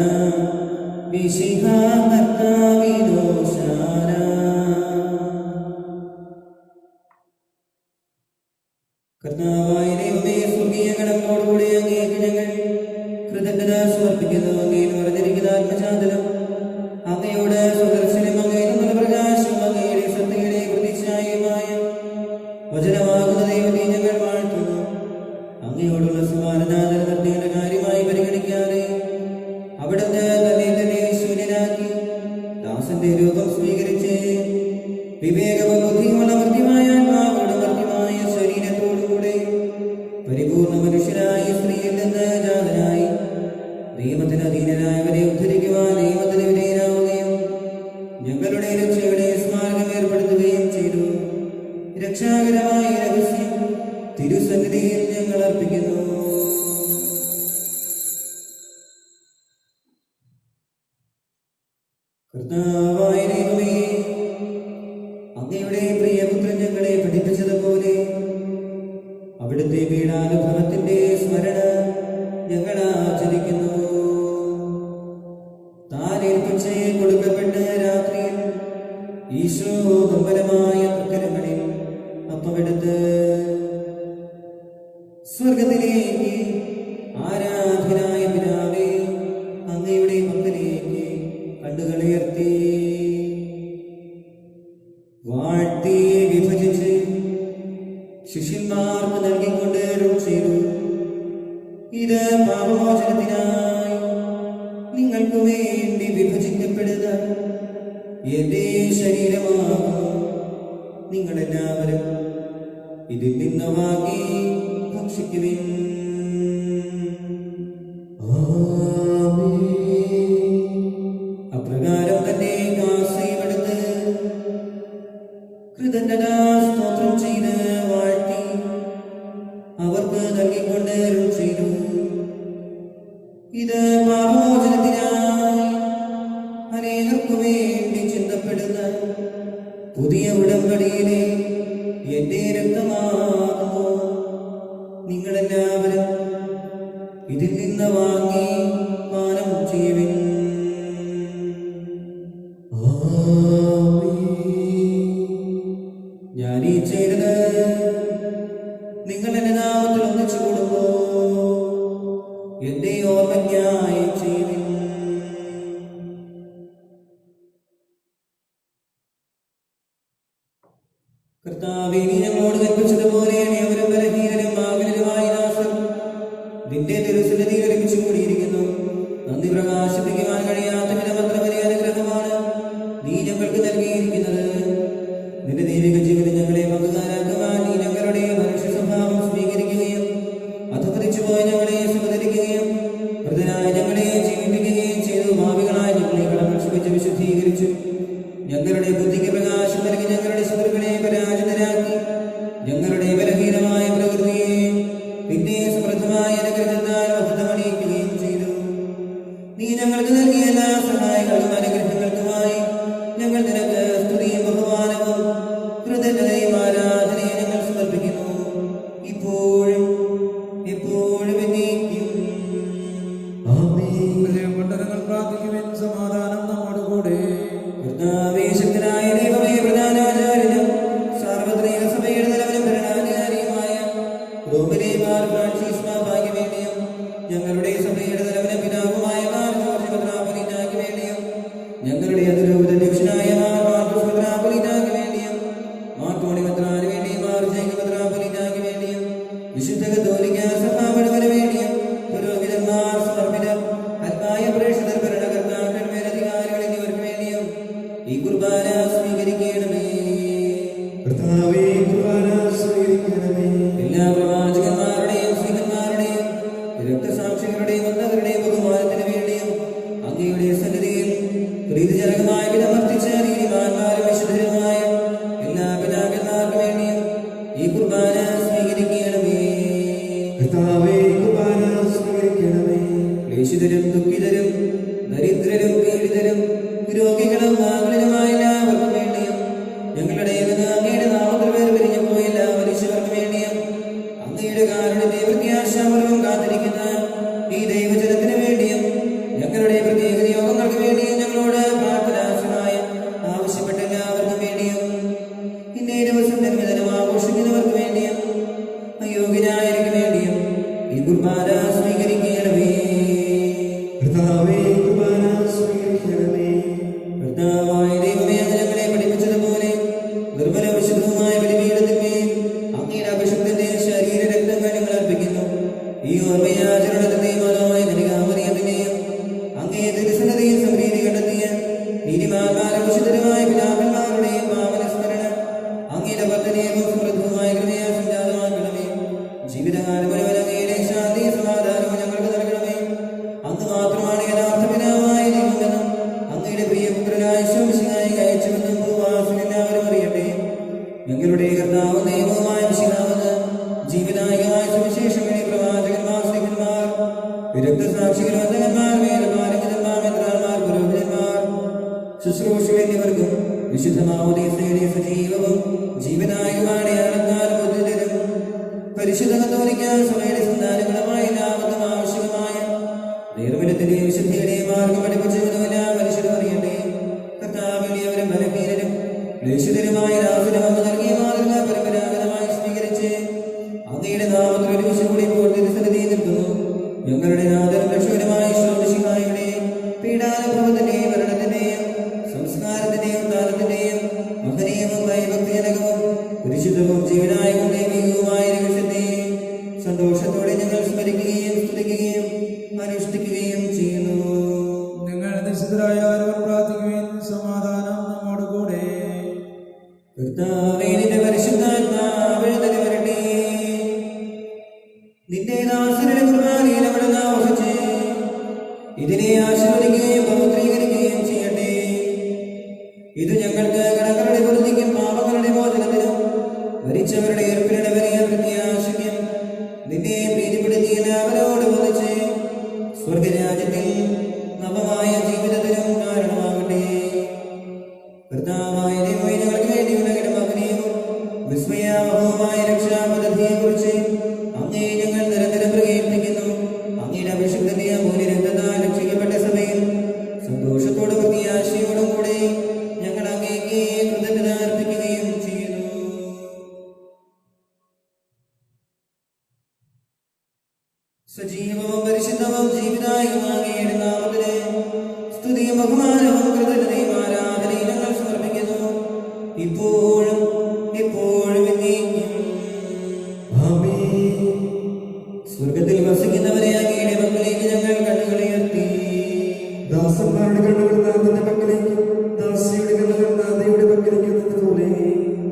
മിശിഹ കർത്താവിനോശാന. കർത്താവായ ദൈവമേ, സ്വർഗീയ ഗണങ്ങളോടുകൂടി അങ്ങേക്ക് ഞങ്ങൾ കൃതജ്ഞത സമർപ്പിക്കുന്നു. അങ്ങയിൽ നിറഞ്ഞിരിക്കുന്ന ആത്മചാതനം, അങ്ങയോട് സുദർശനം, അങ്ങയിൽ നിന്നുള്ള പ്രകാശം, അങ്ങയുടെ സത്യയുടെ പ്രതിച്ഛായയുമായ വചനമാകുന്ന ദൈവത്തെ ഞങ്ങൾ വാഴ്ത്തുന്നു. അങ്ങയോടുള്ള സമാനത നിലനിർത്തേണ്ട കാര്യമായി പരിഗണിക്കാതെ അവിടുന്ന് തന്നെ ശൂന്യനാക്കി ദാസന്റെ രൂപം സ്വീകരിച്ച് വിവേകവും ബുദ്ധിയുമുള്ള മർത്യമായ ആത്മാവോട് മർത്യമായ ശരീരത്തോടുകൂടെ പരിപൂർണ മനുഷ്യനായി സ്ത്രീയിൽ നിന്ന് ജാതനായി നിയമത്തിന് അധീനരായവരെ ഉദ്ധരിക്കുവാൻ നിയമത്തിന് വിധേയനാവുകയും ഞങ്ങളുടെ രക്ഷയുടെ സ്മാരകം ഏർപ്പെടുത്തുകയും ചെയ്തു. രക്ഷാകരമായ രഹസ്യം തിരുസന്നിധിയിൽ ഞങ്ങൾ അർപ്പിക്കുന്നു. കർത്താവായ ദൈവമേ, അങ്ങയുടെ പ്രിയപുത്രൻ ഞങ്ങളെ പഠിപ്പിച്ചതുപോലെ അവിടുത്തെ പീഡാനുഭവത്തിന്റെ സ്മരണ ഞങ്ങൾ ആചരിക്കുന്നു. താൻ ഏൽപ്പിച്ച് കൊടുക്കപ്പെട്ട രാത്രിയിൽ ഈശോ നമ്പരമായ തൃക്കരങ്ങളിൽ അപ്പമെടുത്ത് സ്വർഗത്തിലേക്ക് ആരാധനായ പിതാവേ, അങ്ങയുടെ പക്കലേക്ക് കണ്ണുകളുയർത്തി വാഴ്ത്തി വിഭജിച്ച് ശിഷ്യന്മാർക്ക് നൽകിക്കൊണ്ട് അരുൾ ചെയ്തു: ഇത് പാപമോചനത്തിനായി നിങ്ങൾക്ക് വേണ്ടി വിഭജിക്കപ്പെടുന്ന എന്റെ ശരീരമാകുന്നു. നിങ്ങളെല്ലാവരും ഇതിൽ നിന്ന് വാങ്ങി ഭക്ഷിക്കുവിൻ. അപ്രകാരം തന്നെ കാസയുമെടുത്ത് കൃതജ്ഞതാ സ്തോത്രം ചെയ്ത് വാഴ്ത്തി അവർക്ക് നൽകിക്കൊണ്ട് അരുൾ ചെയ്തു: ഇത് പാപമോചനത്തിനായി അനേകർക്കു വേണ്ടി ചിന്തപ്പെടുന്ന പുതിയ ഉടമ്പടിയിലെ എന്റെ രക്തമാകുന്നു. നിങ്ങളെല്ലാവരും ഇതിൽ നിന്ന് വാങ്ങി പാനം ചെയ്യുവിൻ. ഞാനീ ചെയ്തത് നിങ്ങൾ എന്റെ നാമത്തിൽ ഒന്നിച്ചു കൂടുമ്പോ എന്റെ ഓർമ്മയ്ക്കായി ചെയ്യുവിൻ. കർത്താവേ, നീ ഞങ്ങളോട് കൽപ്പിച്ചതുപോലെ അവരും ബലഹീനരും ആകുലരുമായ ദാസർ നിന്റെ തിരുസന്നിധിയിൽ ഒരുമിച്ച് കൂടിയിരിക്കുന്നു. നന്ദി പ്രകാശിപ്പിക്കുവാൻ കഴിയാത്ത വിധമത്ര വലിയ അനുഗ്രഹമാണ് നീ ഞങ്ങൾക്ക് നൽകിയിരിക്കുന്നത്. നിന്റെ ദൈവിക ജീവിതം ഞങ്ങളെ പങ്കുകാരാക്കുവാൻ നീ ഞങ്ങളുടെ മനുഷ്യ സ്വഭാവം സ്വീകരിക്കുകയും അധപതിച്ചു പോയി ഞങ്ങളെ സമുദരിക്കുകയും മൃതനായ ഞങ്ങളെ ജീവിപ്പിക്കുകയും ചെയ്തു. ഭാവികളായ ഞങ്ങളെ കടം ക്ഷമിച്ച് വിശുദ്ധീകരിച്ചു. ഞങ്ങളുടെ ബുദ്ധിക്ക് പ്രകാശം നൽകി ഞങ്ങളുടെ ശത്രുക്കളെ പരാജിതരാക്കി ഞങ്ങളുടെ ബലഹീനമായ പ്രകൃതിയെ പിന്നെ സമൃദ്ധമായ അനുഗ്രഹത്താൽ മഹത്വമണിയിക്കുകയും ചെയ്തു. നീ ഞങ്ങൾക്ക് നൽകിയ എല്ലാ സഹായങ്ങൾക്കും അനുഗ്രഹങ്ങൾക്കുമായി ഞങ്ങൾ നിനക്ക് സ്തുതിയും ബഹുമാനവും കൃതജ്ഞതയും ആരാധനയും ഞങ്ങൾ സമർപ്പിക്കുന്നു, ഇപ്പോഴും എപ്പോഴും എന്നേക്കും. മണ്ഡലങ്ങൾ പ്രാർത്ഥിക്കുവാൻ സമാധാനം നമ്മോട് കൂടെ. കർത്താവേ, ശക്തനായ ദൈവമേ, പ്രധാനാചാര്യനും സാർവത്രിക സഭയുടെ തലവനും ഭരണാധികാരിയുമായ റോമിലെ മാർ ഫ്രാൻസിസ് പാപ്പായ്ക്ക് വേണ്ടിയും ഞങ്ങളുടെ സഭയുടെ തലവനും പിതാവുമായ മാർ ജോർജ് മെത്രാപ്പൊലീത്തായ്ക്ക് വേണ്ടിയും ഞങ്ങളുടെ അതിരൂപത അധ്യക്ഷനായ മാർ മാർക്കോസ് മെത്രാപ്പൊലീത്തായ്ക്ക് വേണ്ടിയും മാർ ടോണി മെത്രാന് വേണ്ടിയും മാർ ജേക്കബ് മെത്രാപ്പൊലീത്തായ്ക്ക് വേണ്ടിയും വിശുദ്ധ കത്തോലിക്ക സഭാ മുഴുവന് വേണ്ടിയും പുരോഹിതന്മാർ, സമർപ്പിതർ, ആത്മായ പ്രേക്ഷിതർ, ഭരണകർത്താക്കൾ, മേലധികാരികൾ എന്നിവർക്ക് വേണ്ടിയും ഈ കുർബാന സ്വീകരിക്കണമേ. കർത്താവേ, കുർബാന സ്വീകരിക്കണമേ. എല്ലാ പ്രവാചകന്മാരുടെയും സ്ത്രീകന്മാരുടെയും രക്തസാക്ഷികളുടെയും വന്നവരുടെയും ബഹുമാനത്തിന് വേണ്ടിയും അങ്ങയുടെ സന്നിധിയിൽ പ്രീതിജനകമായ വിധമർത്തിച്ച നീതിമാന്മാരും വിശുദ്ധരുമായ എല്ലാ പിതാക്കന്മാർക്ക് വേണ്ടിയും ഈ കുർബാന സ്വീകരിക്കണമേ. കർത്താവേ, കുർബാന സ്വീകരിക്കണമേ. ക്ലേശിതരും ദുഃഖിതരും ദരിദ്രരും പീഡിതരും രോഗികളും ആകുലരുമായ എല്ലാവർക്കും വേണ്ടിയും ഞങ്ങളുടെ അങ്ങയുടെ നാമത്തിൽ പേര് പിരിഞ്ഞു പോയ എല്ലാ മനുഷ്യർക്കും വേണ്ടിയും ഈ കുർബാന സ്വീകരിക്കണമേ. കർത്താവേ, കുർബാന സ്വീകരിക്കണമേ. കർത്താവായ ദൈവമേ, അങ്ങ് ഞങ്ങളെ പഠിപ്പിച്ചതുപോലെ നിർമ്മല വിശുദ്ധവുമായ ബലിപീഠത്തിന്മേൽ അങ്ങയുടെ അഭിഷിക്തന്റെ ശരീര രക്തങ്ങൾ ഞങ്ങൾ അർപ്പിക്കുന്നു. ഈ ഓർമ്മയാചരണത്തിന്റെയും മാതാവായ കന്യകാമറിയത്തിന്റെയും അങ്ങേ തിരുസന്നിധിയിൽ സംപ്രീതി കണ്ടെത്തിയ നീതിമാന്മാരും വിശുദ്ധരുമായ പിതാക്കന്മാരുടെയും പാവനസ്മരണ അങ്ങയുടെ വർദ്ധനീയവും സമൃദ്ധവുമായ കൃപയാൽ സംജാതമാക്കണമേ. ജീവിതകാലം മുഴുവൻ അങ്ങയുടെ ശാന്തി സമാധാനവും ഞങ്ങൾക്ക് നൽകണമേ. അങ്ങ് മാത്രമാണ് യഥാർത്ഥ പിതാവായ ദൈവമെന്നും അങ്ങയുടെ പ്രിയപുത്രനായ ശോമിശിഹായി അയച്ചുവെന്നും ഭൂവാസിലെല്ലാവരും അറിയട്ടെ. ഞങ്ങളുടെ കർത്താവും ദൈവവുമായ മിശിഹാവെന്ന് ജീവനായകമായ സുവിശേഷങ്ങളെ പ്രവാചകന്മാർ, സ്ത്രീകന്മാർ, രക്തസാക്ഷികൾ, വന്ദകന്മാർ, വേദപാരംഗതന്മാർ, മെത്രാന്മാർ, പുരോഹിതന്മാർ, ശുശ്രൂഷകർ എന്നിവർക്കും വിശുദ്ധമാവുദീസയുടെ സജീവവും ജീവനായകമായ അടയാളത്താൽ ബുദ്ധിതരും പരിശുദ്ധ കത്തോലിക്ക സഭയുടെ സന്താനങ്ങളുമായ എല്ലാവർക്കും ആവശ്യമായ നിർമ്മലത്തിന്റെയും വിശുദ്ധിയുടെയും മാർഗം പഠിപ്പിച്ചതുമെല്ലാം മനുഷ്യരും അറിയട്ടെ. കർത്താവിനെയവരും ബലഹീനരും ക്ലേശിതരുമായ രാസുരം അങ്ങ് നൽകിയ മാതൃക പരമ്പരാഗതമായി സ്വീകരിച്ച് അങ്ങയുടെ നാമത്തിൽ ഒരു വിശുദ്ധി ഇപ്പോൾ തിരുസന്നിധിയിൽ നിൽക്കുന്നു. ഞങ്ങളുടെ നാഥനും രക്ഷകനുമായ ശോമിശിഹായുടെ പീഡാനുഭവത്തിന്റെയും മരണത്തിന്റെയും സംസ്കാരത്തിന്റെയും ദാനത്തിന്റെയും മഹനീയവും ഭയഭക്തിജനകവും പരിശുദ്ധവും ജീവനായകവും ദൈവികവുമായ രഹസ്യത്തെ സന്തോഷത്തോടെ ഞങ്ങൾ സ്മരിക്കുകയും സ്തുതിക്കുകയും അനുഷ്ഠിക്കുകയും ചെയ്യുന്നു. നിങ്ങൾ നിശ്ചിതരായാലും പ്രാർത്ഥിക്കുകയും സമാധാനം നമ്മോട് കൂടെ. കർത്താവേ, നിന്റെ പരിശുദ്ധാത്മാവ് എഴുന്നള്ളി വരട്ടെ. നിന്റെ ദാസരുടെ കുർബാനയിൽ അവിടുന്ന് ആവസിച്ച് ഇതിനെ ആശീർവദിക്കുകയും പവിത്രീകരിക്കുകയും ചെയ്യട്ടെ. ഇത് ഞങ്ങൾക്ക് കടങ്ങളുടെ പൊറുതിക്കും പാപങ്ങളുടെ മോചനത്തിനും മരിച്ചവരുടെ ഏർപ്പിയുടെ വലിയ പ്രത്യാശയ്ക്കും നിന്നെ പ്രീതിപ്പെടുത്തി എല്ലാവരോടും ഒന്നിച്ച് സ്വർഗരാജ്യത്തിൽ നവമായ ജീവിതത്തിനും കാരണമാകട്ടെ. കർത്താവായ ദൈവമേ, ഞങ്ങൾക്ക് വേണ്ടിയുള്ള മകനെയും വിസ്മയാവഹവുമായ രക്ഷാപദ്ധതിയെക്കുറിച്ച് അങ്ങേ ഞങ്ങൾ നിരന്തരം പ്രകീർത്തിക്കുന്നു. അങ്ങയുടെ അഭിഷിക്തന്റെ അമൂല്യ രക്തത്താൽ രക്ഷിക്കപ്പെട്ട സഭയിൽ സന്തോഷത്തോടും പ്രത്യാശയോടും കൂടെ ഞങ്ങൾ അങ്ങേക്ക് കൃതജ്ഞത അർപ്പിക്കുകയും ചെയ്യുന്നു. സജീവവും പരിശുദ്ധവും ജീവിതായുമായ അങ്ങയുടെ നാമത്തിന് സ്തുതിയും ബഹുമാനവും കൃതജ്ഞതയും ആരാധനയും ഞങ്ങൾ സമർപ്പിക്കുന്നു, ഇപ്പോഴും എപ്പോഴും എന്നേക്കും. ആമേൻ. സ്വർഗത്തിൽ വസിക്കുന്നവരെ അങ്ങയുടെ മക്കളിലേക്ക് ഞങ്ങൾ കണ്ണുകളുയർത്തി. ദാസന്മാരുടെ കണ്ണുകൾ നാഥന്റെ പക്കലേക്ക്, ദാസിയുടെ കണ്ണുകൾ നാഥയുടെ പക്കലേക്ക് എന്നതുപോലെ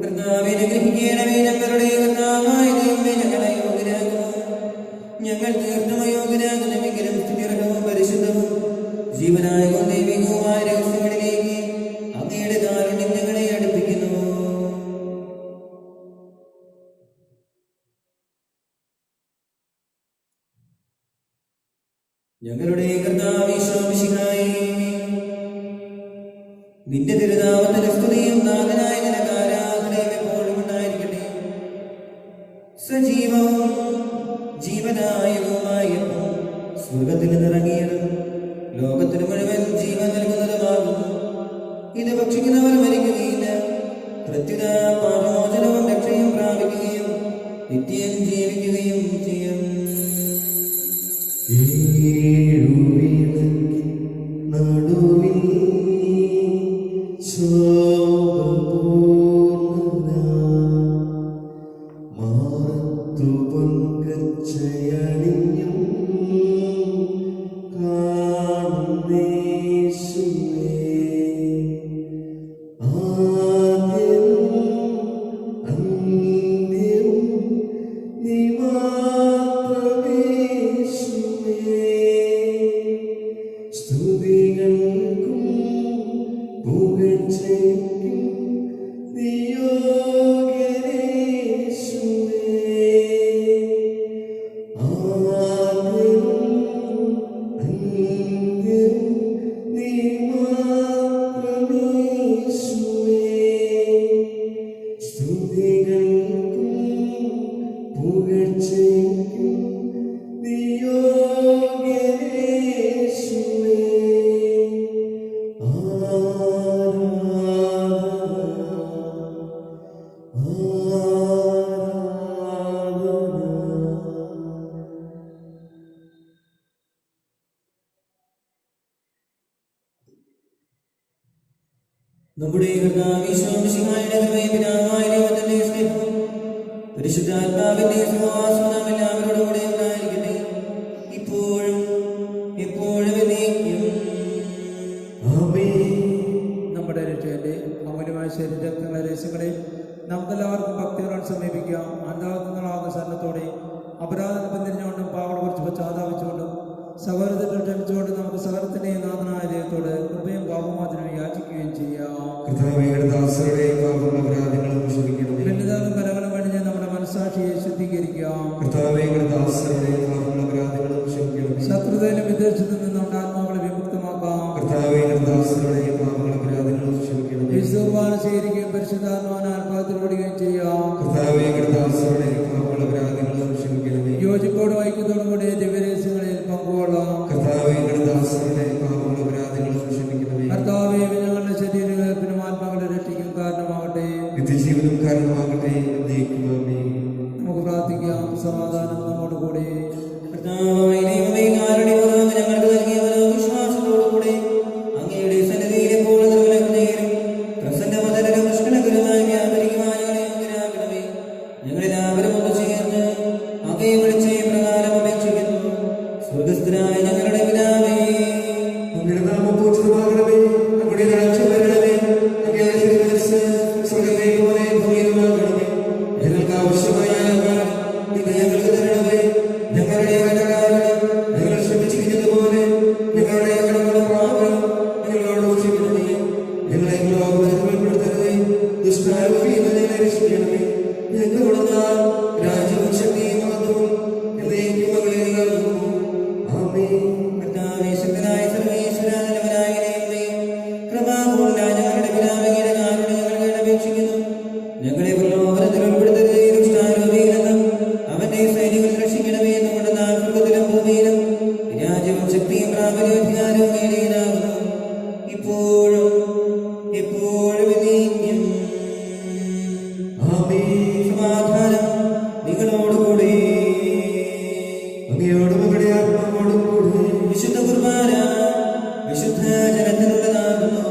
കർത്താവേ, അനുഗ്രഹിക്കണമേ. ഞങ്ങളുടെ കർത്താവായ ദൈവമേ, ഞങ്ങളെ യോഗ്യരാകുന്നു. ഞങ്ങൾ തീർത്തും അയോഗ്യരാകുന്നുവെങ്കിലും സ്തുതിർഹവും പരിശുദ്ധവും ജീവനായകവും ദൈവികവുമായ രഹസ്യങ്ങളിലേക്ക് അങ്ങയുടെ കാരുണ്യം ഞങ്ങളെ അടുപ്പിക്കുന്നു. ഞങ്ങളുടെ കർത്താവേ ഈശോമിശിഹായേ, നിന്റെ തിരുനാമത്തിന് സ്തുതിയും നാഥനായ നിനക്ക് ആരാധനയും എപ്പോഴും ഉണ്ടായിരിക്കട്ടെ. സജീവവും ജീവനായകവുമായ സ്വർഗത്തിൽ നിന്നിറങ്ങിയതും ലോകത്തിന് മുഴുവൻ ജീവൻ നൽകുന്നതുമാകുന്നു. ഇത് ഭക്ഷിക്കുന്നവർ മരിക്കുകയില്ല, പ്രത്യുത പാപമോചനവും രക്ഷയും പ്രാപിക്കുകയും നിത്യം ജീവിക്കുകയും ചെയ്യും. നടുവിൽ മാറത്തു പൊൻകച്ചയണിഞ്ഞും കാണുന്നേശുവേ, ആദ്യവും അന്ത്യവും നീ മാത്രമേശുവേ. സ്തുതികൾക്കും പുകഴ്ചയ്ക്കും നീ യോഗ്യനേശുവേ. നമ്മുടെ കർത്താവ് യേശുമിശിഹായുടെ കൃപയും പിതാവായ ദൈവത്തിന്റെ സ്നേഹവും പരിശുദ്ധാത്മാവിന്റെ സഹവാസവും നാം എല്ലാവരോടും കൂടെ ഉണ്ടായിരിക്കട്ടെ, ഇപ്പോഴും എപ്പോഴും എന്നേക്കും. ആമേൻ. നമ്മുടെ രക്ഷയുടെ അമൂല്യമായ ശരീരരക്തങ്ങളെ രഹസ്യങ്ങളെ നമുക്കെല്ലാവർക്കും ഭക്തികളോട് സമീപിക്കാം. അന്താകുന്നതാകുന്ന സന്നത്തോടെ അപരാധം പിന്തിരിഞ്ഞുകൊണ്ടും പാവങ്ങളെ കുറിച്ച് പശ്ചാത്താപിച്ചുകൊണ്ടും സഹോദരത്തെ ക്ഷമിച്ചുകൊണ്ട് നമുക്ക് സഹോദരത്തിന്റെയും നാഥനായ ദൈവത്തോട് കൃപയും പാപമോചനവും യാചിക്കുകയും ചെയ്യാം. ബലിദാനം കലകളും കഴിഞ്ഞ് നമ്മുടെ മനസ്സാക്ഷിയെ ശുദ്ധീകരിക്കാം. ശത്രുതയിലും വിദേശത്തു നിന്ന് നമ്മുടെ ആത്മാക്കളെ വിമുക്തമാക്കാം. യേശുവാന സ്വീകരിക്കുകയും പരിശുദ്ധാത്മാവിനാൽ പാത്രപ്പെടുകയും ചെയ്യാം. യോജിപ്പോടും ഐക്യത്തോടും കൂടി ദിവ്യരഹസ്യങ്ങളിൽ പങ്കുകൊള്ളാം. കർത്താവേ, ഞങ്ങളുടെ ശരീരത്തിനും ആത്മാക്കളെ രക്ഷിക്കും കാരണമാകട്ടെ, നിത്യജീവനും കാരണമാകട്ടെ. നമുക്ക് പ്രാർത്ഥിക്കാം. സമാധാനം നമ്മോടുകൂടി. കർത്താവായ ദൈവമേ, കാരുണ്യവാനായ ഞങ്ങൾക്ക് നൽകിയ വിശ്വാസത്തോടുകൂടെ അങ്ങയുടെ സന്നിധിയിൽ എപ്പോഴും നിർമ്മലഹൃദയരും പ്രസന്നവദനരും നിഷ്കളങ്കരുമായി വ്യാപരിക്കുവാൻ ഞങ്ങളെ യോഗ്യരാക്കണമേ. ഞങ്ങളെല്ലാവരും ഒന്ന് ചേർന്ന് അങ്ങയെ വിളിച്ച് പ്രകാരം അപേക്ഷിക്കുന്നു. സ്വർഗ്ഗസ്ഥനായ ഞങ്ങളുടെ പിതാവേ, അങ്ങയുടെ നാമം പൂജിതമാകണമേ. അങ്ങയുടെ രാജ്യം വരണമേ. അങ്ങയുടെ തിരുമനസ്സ് സ്വർഗ്ഗത്തിലെ പോലെ ഭൂമിയിലുമാകണമേ. ഞങ്ങൾക്ക് ആവശ്യമായ ആഹാരം ഇന്ന് ഞങ്ങൾക്ക് തരണമേ. ഞങ്ങളുടെ കടക്കാരോട് ഞങ്ങൾ ക്ഷമിച്ചിരിക്കുന്നത് പോലെ ഞങ്ങളുടെ കടങ്ങളും പാപങ്ങളും ഞങ്ങളോട് ക്ഷമിക്കണമേ. ഞങ്ങളെ ഉൾപ്പെടുത്തരുതേ, ദുഷ്ടാരൂപിയിൽ നിന്ന് ഞങ്ങളെ രക്ഷിക്കണമേ. ഞങ്ങളോട് രാജ്യവും ശക്തിയും മഹത്വവും എന്നേക്കും മകളേറിയാകുന്നു. ആമേൻ. കർത്താവേ, ശക്തനായ സർവ്വേശ്വര നല്ലവനായ ദൈവമേ, കൃപാപൂർണ്ണനായ ഞങ്ങളുടെ പിതാവേ, അങ്ങയുടെ കാരുണ്യം ഞങ്ങൾക്ക് അപേക്ഷിക്കുന്നു. ഞങ്ങളെ പ്രലോഭനത്തിൽ ഉൾപ്പെടുത്തരുതേ, ദുഷ്ടാരൂപിയിൽ നിന്നും അവന്റെ സൈനികരെ രക്ഷിക്കണമേ. നമ്മുടെ സ്വർഗ്ഗത്തിലും ഭൂമിയിലും രാജ്യവും ശക്തിയും പ്രാബല്യവും അധികാരവും നേടിയതാകുന്നു, ഇപ്പോഴും എപ്പോഴും എന്നേക്കും. ആമേൻ. സമാധാനം നിങ്ങളോടുകൂടി. അങ്ങയോടും അങ്ങയുടെ ആത്മാവോടും കൂടെ. വിശുദ്ധ കുർബാന വിശുദ്ധ ജനത്തിനുള്ളതാകുന്നു.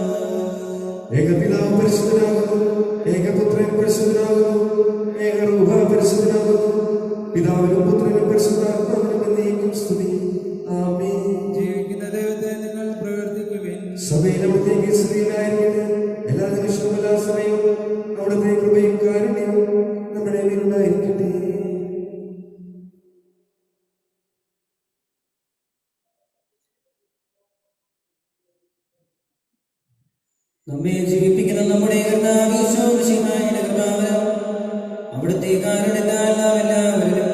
ഏകപിതാവ് പരിശുദ്ധനാകുന്നു, ഏകപുത്രൻ പരിശുദ്ധനാകുന്നു, ഏകരൂഹ പരിശുദ്ധനാകുന്നു. പിതാവിനും പുത്രനും പരിശുദ്ധാത്മാവിനും എന്നേക്കും സ്തുതി. ആമേൻ. ജീവിക്കുന്ന ദൈവത്തെ നിങ്ങൾ പ്രവർത്തിക്കുവിൻ. സഭയിൽ അവിടത്തേക്ക് സ്തുതിയായിരിക്കട്ടെ. എല്ലാ നിമിഷവും എല്ലാ സമയവും അവിടുത്തെ കൃപയും കാരുണ്യവും നമ്മുടെ മേലുണ്ടായിരിക്കട്ടെ. നമ്മെ ജീവിപ്പിക്കുന്ന നമ്മുടെ കർത്താവ് യേശുമിശിഹായുടെ കൃപാവരം അവിടുത്തെ കാരുണ്യത്താൽ നാം എല്ലാവരിലും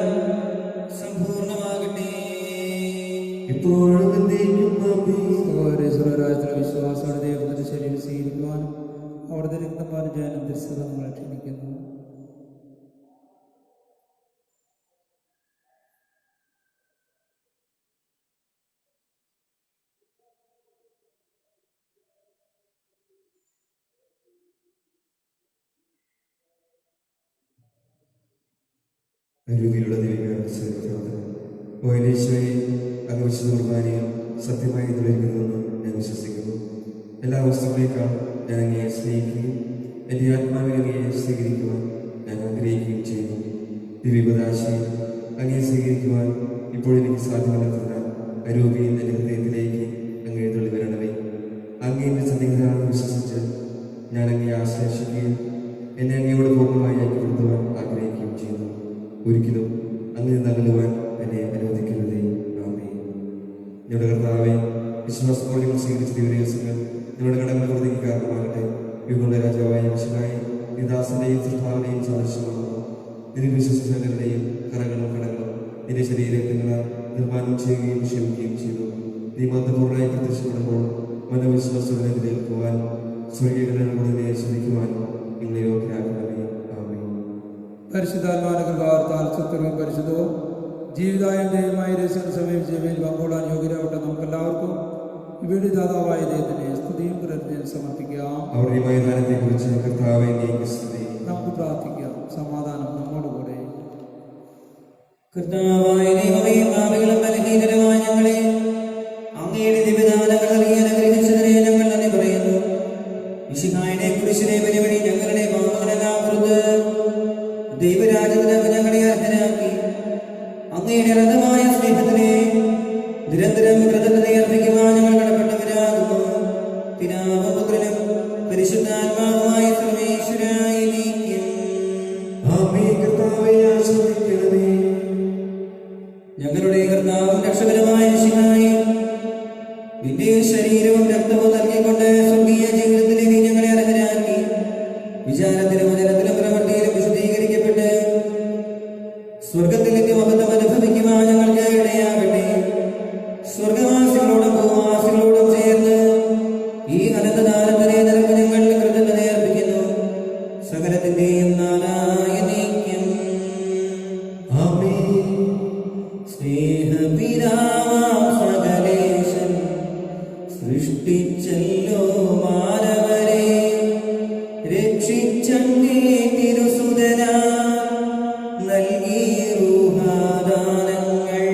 സമ്പൂർണ്ണമാകട്ടെ. ഇപ്പോഴും എന്നേക്കും ആമേൻ. സഹോദരരാജ്യത്തിലെ വിശ്വാസത്തോടെ ദൈവത്തിന്റെ ശരീരം സ്വീകരിക്കുവാനും അവിടുത്തെ രക്തപാനം ചെയ്യാനും തിരുസഭ നമ്മളെ ക്ഷണിക്കുന്നു. അരൂപിയിലുള്ള ദൈവികോയിലേശ്വരെ അങ്ങ് വിശുദ്ധ കുർബാനയിൽ സത്യമായി തുടരുന്നുവെന്ന് ഞാൻ വിശ്വസിക്കുന്നു. എല്ലാ വസ്തുക്കളേക്കാൾ ഞാൻ അങ്ങയെ സ്നേഹിക്കുകയും എൻ്റെ ആത്മാവിൽ അങ്ങയെ സ്വീകരിക്കുവാൻ ഞാൻ ആഗ്രഹിക്കുകയും ചെയ്യുന്നു. ദിവ്യപദാശയിൽ അങ്ങയെ സ്വീകരിക്കുവാൻ ഇപ്പോഴെനിക്ക് സാധ്യമല്ലാത്തതിനാൽ അരൂപിയിൽ എൻ്റെ ഹൃദയത്തിലേക്ക് അങ്ങയെ തള്ളി വരണമേ. അങ്ങയുടെ സന്നിഹിതനാണെന്ന് വിശ്വസിച്ച് ഞാൻ അങ്ങയെ ആശ്ലേഷിക്കുകയും എന്നെ അങ്ങയോട് പൂർണ്ണമായി ഐക്യപ്പെടുത്തുവാൻ ആഗ്രഹിക്കുകയും ചെയ്യുന്നു. ഒരിക്കലും അങ്ങനെ നകലുവാൻ എന്നെ അനുവദിക്കരുതേ. ആമേൻ. ഞങ്ങളുടെ കർത്താവേ, വിശ്വാസത്തോടെ ഞങ്ങൾ സ്വീകരിച്ച ദിവസങ്ങൾ ഞങ്ങളുടെ കടങ്ങൾ വൃത്തിക്ക് കാരണമാകട്ടെ. യുഗങ്ങളുടെ രാജാവായ വിശുദ്ധായി നിദാസന്റെയും സൃഷ്ടാവിനെയും സദൃശമാകുന്നു. നിന്റെ വിശ്വസനങ്ങളുടെയും കറകളും കടങ്ങളും നിന്റെ ശരീരങ്ങളാൽ നിർമ്മാണം ചെയ്യുകയും ക്ഷമിക്കുകയും ചെയ്തു. നീ മതപൂർണ്ണമായി പ്രത്യക്ഷപ്പെടുമ്പോൾ മനോവിശ്വാസത്തോടെ എതിരേൽക്കുവാൻ സ്വർഗീയങ്ങളെ ശ്രമിക്കുവാൻ നിങ്ങളെ യോഗ്യരാക്കണമേ. ആമേൻ. പരിശുദ്ധാത്മാനുകൃതാർത്താൽ സത്യവും പരിശുദ്ധവും ജീവിതായും ദൈവമായ രഹസ്യം സമീപിച്ച് ഇവയിൽ പങ്കുകൊള്ളാൻ യോഗ്യരാവട്ടെ. നമുക്കെല്ലാവർക്കും ഇവയുടെ ദാതാവായ ദൈവത്തിനെ സ്തുതിയും കൃതജ്ഞതയും സമർപ്പിക്കാം. അവരുടെ മൈതാനത്തെ കുറിച്ച് കർത്താവേ അങ്ങേക്ക് സ്തുതി. നമുക്ക് പ്രാർത്ഥിക്കാം. സമാധാനം നമ്മോടുകൂടെ. കർത്താവായ ദൈവമേ, പാപികളും ബലഹീനരുമായ ഞങ്ങളെ അങ്ങയുടെ ദിവ്യദാനങ്ങൾ നൽകി അനുഗ്രഹിച്ചതിനെ ഞങ്ങൾ നന്ദി പറയുന്നു. മിശിഹായുടെ ആരാധനക്ക് ഞങ്ങളെ അർഹരാക്കി. അങ്ങയുടെ അനന്തമായ സ്നേഹത്തിനെ നിരന്തരം കൃതജ്ഞതയർപ്പിക്കുവാൻ ഞങ്ങൾ കടപ്പെട്ടവരാകുന്നു. പിതാവും പുത്രനും പരിശുദ്ധാത്മാവുമായ സർവേശ്വരായ നീക്കും. ആമേൻ. കർത്താവേ ആശ്രയിക്കണമേ. ഞങ്ങളുടെ കർത്താവും രക്ഷകനുമായ മിശിഹായേ, നിന്റെ ശരീരവും രക്തവും നൽകിക്കൊണ്ട് സ്വർഗീയ ജീവിതത്തിലേക്ക് ഞങ്ങളെ അർഹരാക്കി. വിചാരത്തിലും വചനത്തിലും പ്രവൃത്തിയിലും വിശദീകരിക്കപ്പെട്ട് സ്വർഗത്തിൽ നിന്റെ മഹത്വം അനുഭവിക്കുവാൻ ഞങ്ങൾക്ക് ഇടയാകട്ടെ. സ്വർഗവാസികളോടും ഭൂവാസികളോടും ചേർന്ന് ഈ അനന്തദാനത്തിനെ നിരക്ക് ഞങ്ങൾ കൃതജ്ഞതയർപ്പിക്കുന്നു. സകലത്തിന്റെയും നാഥായ നീക്കും. ആമേൻ. സ്നേഹപിതാവാം സകലേശൻ സൃഷ്ടിച്ചല്ലോ മാനവരെ, രക്ഷിച്ചങ്ങേ തിരുസുതനാ നൽകി റൂഹാദാനങ്ങൾ.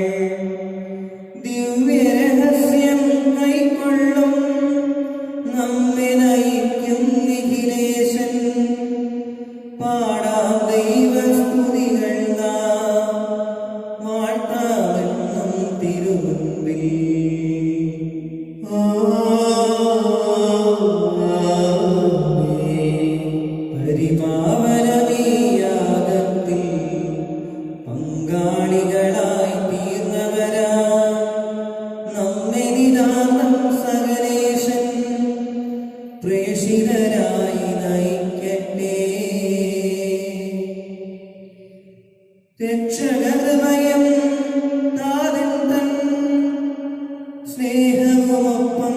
ദിവ്യരഹസ്യം കൈക്കൊള്ളും നമ്മെ നയിക്കും നിഖിലേശൻ. പാടാം ദൈവസ്തുതികൾ നാം വാഴ്ത്താമെന്നും തിരുമുൻപിൽ. പരിപാവനമീയാഗത്തിൽ പങ്കാളികളായി തീർന്നവരാ നമ്മെ നിതാന്തം സകലേശൻ പ്രേഷിതരായി നയിക്കട്ടെ. രക്ഷകർഭയം നാഥൻ തൻ സ്നേഹവുമൊപ്പം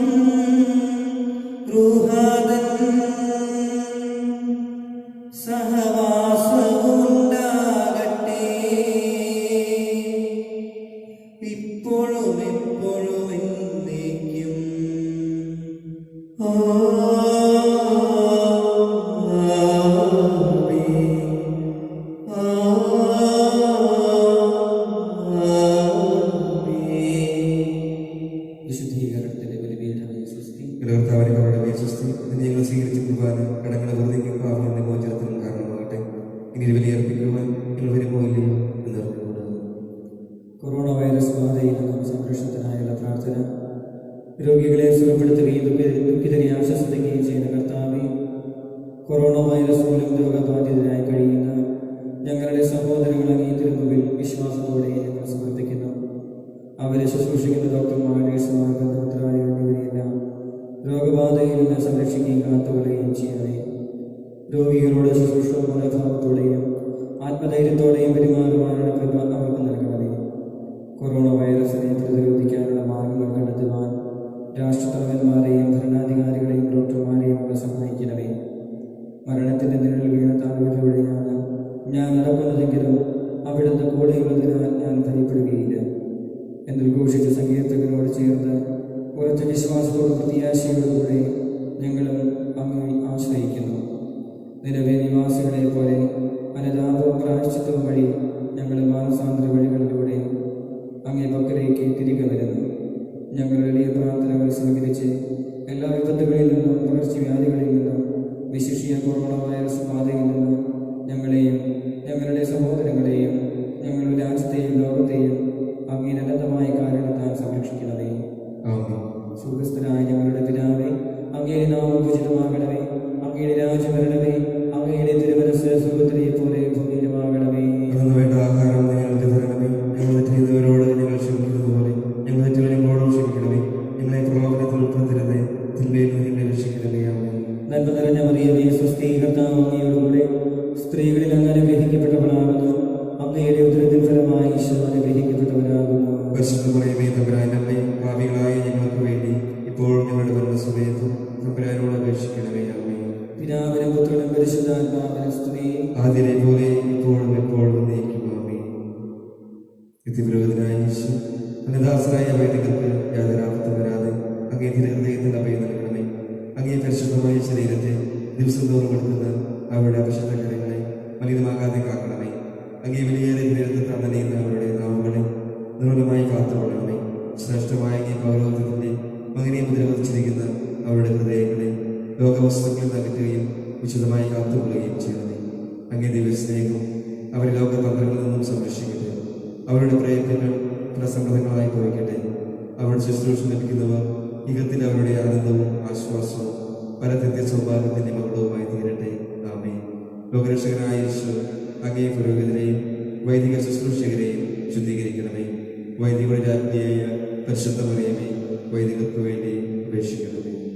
ഗൃഹാതൻ സഹവാസവുമുണ്ടാകട്ടെ. ഇപ്പോഴും എപ്പോഴും എന്നേക്കും. വിശുദ്ധീകരണത്തിന്റെ ബലിപീഠമേ സ്വസ്തി. കർത്താവിനെ കവടമേ സ്വസ്തി. ഇന്ന് ഞങ്ങൾ സ്വീകരിച്ച കുർബാന കടങ്ങളുടെ വെറുതെയും പാപങ്ങളുടെ മോചനത്തിനും കാരണമാകട്ടെ. ഇനി ഒരു ബലിയർപ്പിക്കുവാൻ ഞങ്ങൾ വരുമോ ഇല്ലയോ എന്ന് അറിഞ്ഞുകൂടാ. കൊറോണ വൈറസ് ബാധയിൽ നിന്നും സംരക്ഷണത്തിനായുള്ള പ്രാർത്ഥന. രോഗികളെ സുഖപ്പെടുത്തുകയും ദുഃഖിതരെ ആശ്വസിപ്പിക്കുകയും ചെയ്യുന്ന കർത്താവേ, കൊറോണ വൈറസ് മൂലം രോഗബാധിതരായി കഴിയുന്ന ഞങ്ങളുടെ സഹോദരങ്ങൾ അങ്ങേ തിരുമുമ്പിൽ വിശ്വാസത്തോടെ ഞങ്ങൾ സമർപ്പിക്കുന്നു. അവരെ ശുശ്രൂഷിക്കുന്ന ഡോക്ടർമാർ, നഴ്സുമാർ, ബന്ധുമിത്രാദികൾ എന്നിവരെയെല്ലാം രോഗബാധയിൽ നിന്ന് സംരക്ഷിക്കുകയും കാത്തുകൊള്ളുകയും ചെയ്യണമേ. രോഗികളോട് ശുശ്രൂഷ മനോഭാവത്തോടെയും ആത്മധൈര്യത്തോടെയും പെരുമാറുവാനുള്ള കൃപ അവർക്ക് നൽകണമേ. കൊറോണ വൈറസിനെ പ്രതിരോധിക്കാനുള്ള മാർഗങ്ങൾ കണ്ടെത്തുവാൻ രാഷ്ട്രതലവന്മാരെയും ഭരണാധികാരികളെയും ഡോക്ടർമാരെയും അവർ സഹായിക്കണമേ. മരണത്തിന്റെ നിഴൽ വീണ താഴ്വരയിലൂടെയാണ് ഞാൻ നടക്കുന്നതെങ്കിലും അവിടുത്തെ കൂടെയുള്ളതിനാൽ ഞാൻ ഭയപ്പെടുകയില്ല എന്ന് ഘോഷിച്ച സങ്കീർത്തകരോട് ചേർന്ന് ഉറച്ച വിശ്വാസത്തോടും പ്രത്യാശയോടുകൂടെ ഞങ്ങളും അങ്ങേ ആശ്രയിക്കുന്നു. നിലവിലെ നിവാസികളെ പോലെ അനുതാപവും പ്രായശ്ചിത്തവും വഴി ഞങ്ങൾ മാനസാന്തര വഴികളിലൂടെ അങ്ങേ പക്കലേക്ക് തിരികെ വരുന്നു. ഞങ്ങളുടെ വലിയ പ്രാർത്ഥനകൾ സ്വീകരിച്ച് എല്ലാ വിപത്തുകളിൽ നിന്നും പകർച്ചവ്യാധികളിൽ നിന്നും വിശിഷ്യ കൊറോണ വൈറസ് ബാധയിൽ നിന്നും ഞങ്ങളെയും ഞങ്ങളുടെ സഹോദരങ്ങളെയും ഞങ്ങളുടെ രാജ്യത്തെയും ലോകത്തെയും അങ്ങേ അനന്തമായ കാരണത്താൽ സംരക്ഷിക്കണമേ. സ്വർഗസ്ഥനായ ഞങ്ങളുടെ പിതാവേ, അങ്ങയുടെ നാമം പൂജിതമാകണമേ. അങ്ങയുടെ രാജ്യം വരണമേ. അങ്ങയുടെ തിരുമനസ്സ് സ്വർഗത്തിലെ പോലെ ഭൂമിയിലുമാകണമേ. വേണ്ട ആഹാരം ഞങ്ങൾക്ക് തരണമേ. ഞങ്ങൾ ചെയ്യുന്നവരോട് ഞങ്ങൾ ക്ഷമിക്കുന്നത് പോലെ ഞങ്ങൾ ഞങ്ങളോടും ക്ഷമിക്കണമേ. ഞങ്ങളെ പ്രലോഭനത്തിൽ ഉൾപ്പെടുത്തരുതേ, തിന്മയിൽ നിന്ന് ഞങ്ങളെ രക്ഷിക്കണമേ. നന്മ നിറഞ്ഞ മറിയമേ, സ്വസ്തി, കർത്താവ് അങ്ങയോടുകൂടെ സ്ത്രീകളിൽ അങ്ങ് അനുഗ്രഹിക്കപ്പെട്ടവളാകുന്നു. അങ്ങയുടെ ഉദരത്തിൻ ഫലമായി ഈശോ അനുഗ്രഹിക്കപ്പെട്ടവരാകുന്നു. പരിശുദ്ധ മറിയമേ, തമ്പുരാന്റെ അമ്മേ, പാപികളായ ഞങ്ങൾക്ക് വേണ്ടി ഇപ്പോഴും ഞങ്ങളുടെ മരണസമയത്തും തമ്പുരാനോട് അപേക്ഷിക്കണമേ. ആമേൻ. പിതാവിനും പുത്രനും പരിശുദ്ധാത്മാവിനും സ്തുതി. ആദ്യത്തെ പോലെ ഇപ്പോഴും എപ്പോഴും എന്നേക്കും. ആമേൻ. നിത്യപുരോഹിതനായ ഈശോ അന്നദാസരായ വൈദികർക്ക് യാതൊരു ആപത്തും വരാതെ അങ്ങേ ഹൃദയത്തിൽ അഭയം നൽകണമേ. അങ്ങേ പരിശുദ്ധമായ ശരീരത്തെ ദിവസം തോറും കൊടുക്കുന്ന അവരുടെ അപരിശുദ്ധ കരങ്ങളെ മലിനമാകാതെ കാക്കണമേ. അങ്ങേ വിലയേറെ നേരത്തെ നനയുന്ന അവരുടെ നാവുകളെ നിർമ്മലമായി കാത്തുകൊള്ളണമേ. ശ്രേഷ്ഠമായ അങ്ങേ പൗരോഹിത്യത്തിന്റെ മകനെ പ്രതിരോധിച്ചിരിക്കുന്ന അവരുടെ ഹൃദയങ്ങളെ ലോകവസ്തുക്കളിൽ അകറ്റുകയും വിശുദ്ധമായി കാത്തുകൊള്ളുകയും ചെയ്യണമേ. അങ്ങേ ദിവസ്നേഹവും അവരെ ലോകതന്ത്രങ്ങളിൽ നിന്നും സംരക്ഷിക്കട്ടെ. അവരുടെ പ്രയത്നങ്ങൾ പ്രസംഗങ്ങളായി ഭവിക്കട്ടെ. അവരുടെ ശുശ്രൂഷ ലഭിക്കുന്നവർ യുഗത്തിൽ അവരുടെ ആനന്ദവും ആശ്വാസവും പല സൗഭാഗ്യത്തിന്റെ മകളവുമായി തീരട്ടെ. ആമേൻ. ലോകരക്ഷകനായ യേശു അങ്ങേ പുരോഹിതരെയും വൈദിക ശുശ്രൂഷകരെയും ശുദ്ധീകരിക്കണമേ. വൈദികരുടെ രാജ്ഞിയായ പരിശുദ്ധ മറിയമേ, വൈദികർക്ക് വേണ്ടി അപേക്ഷിക്കണമേ.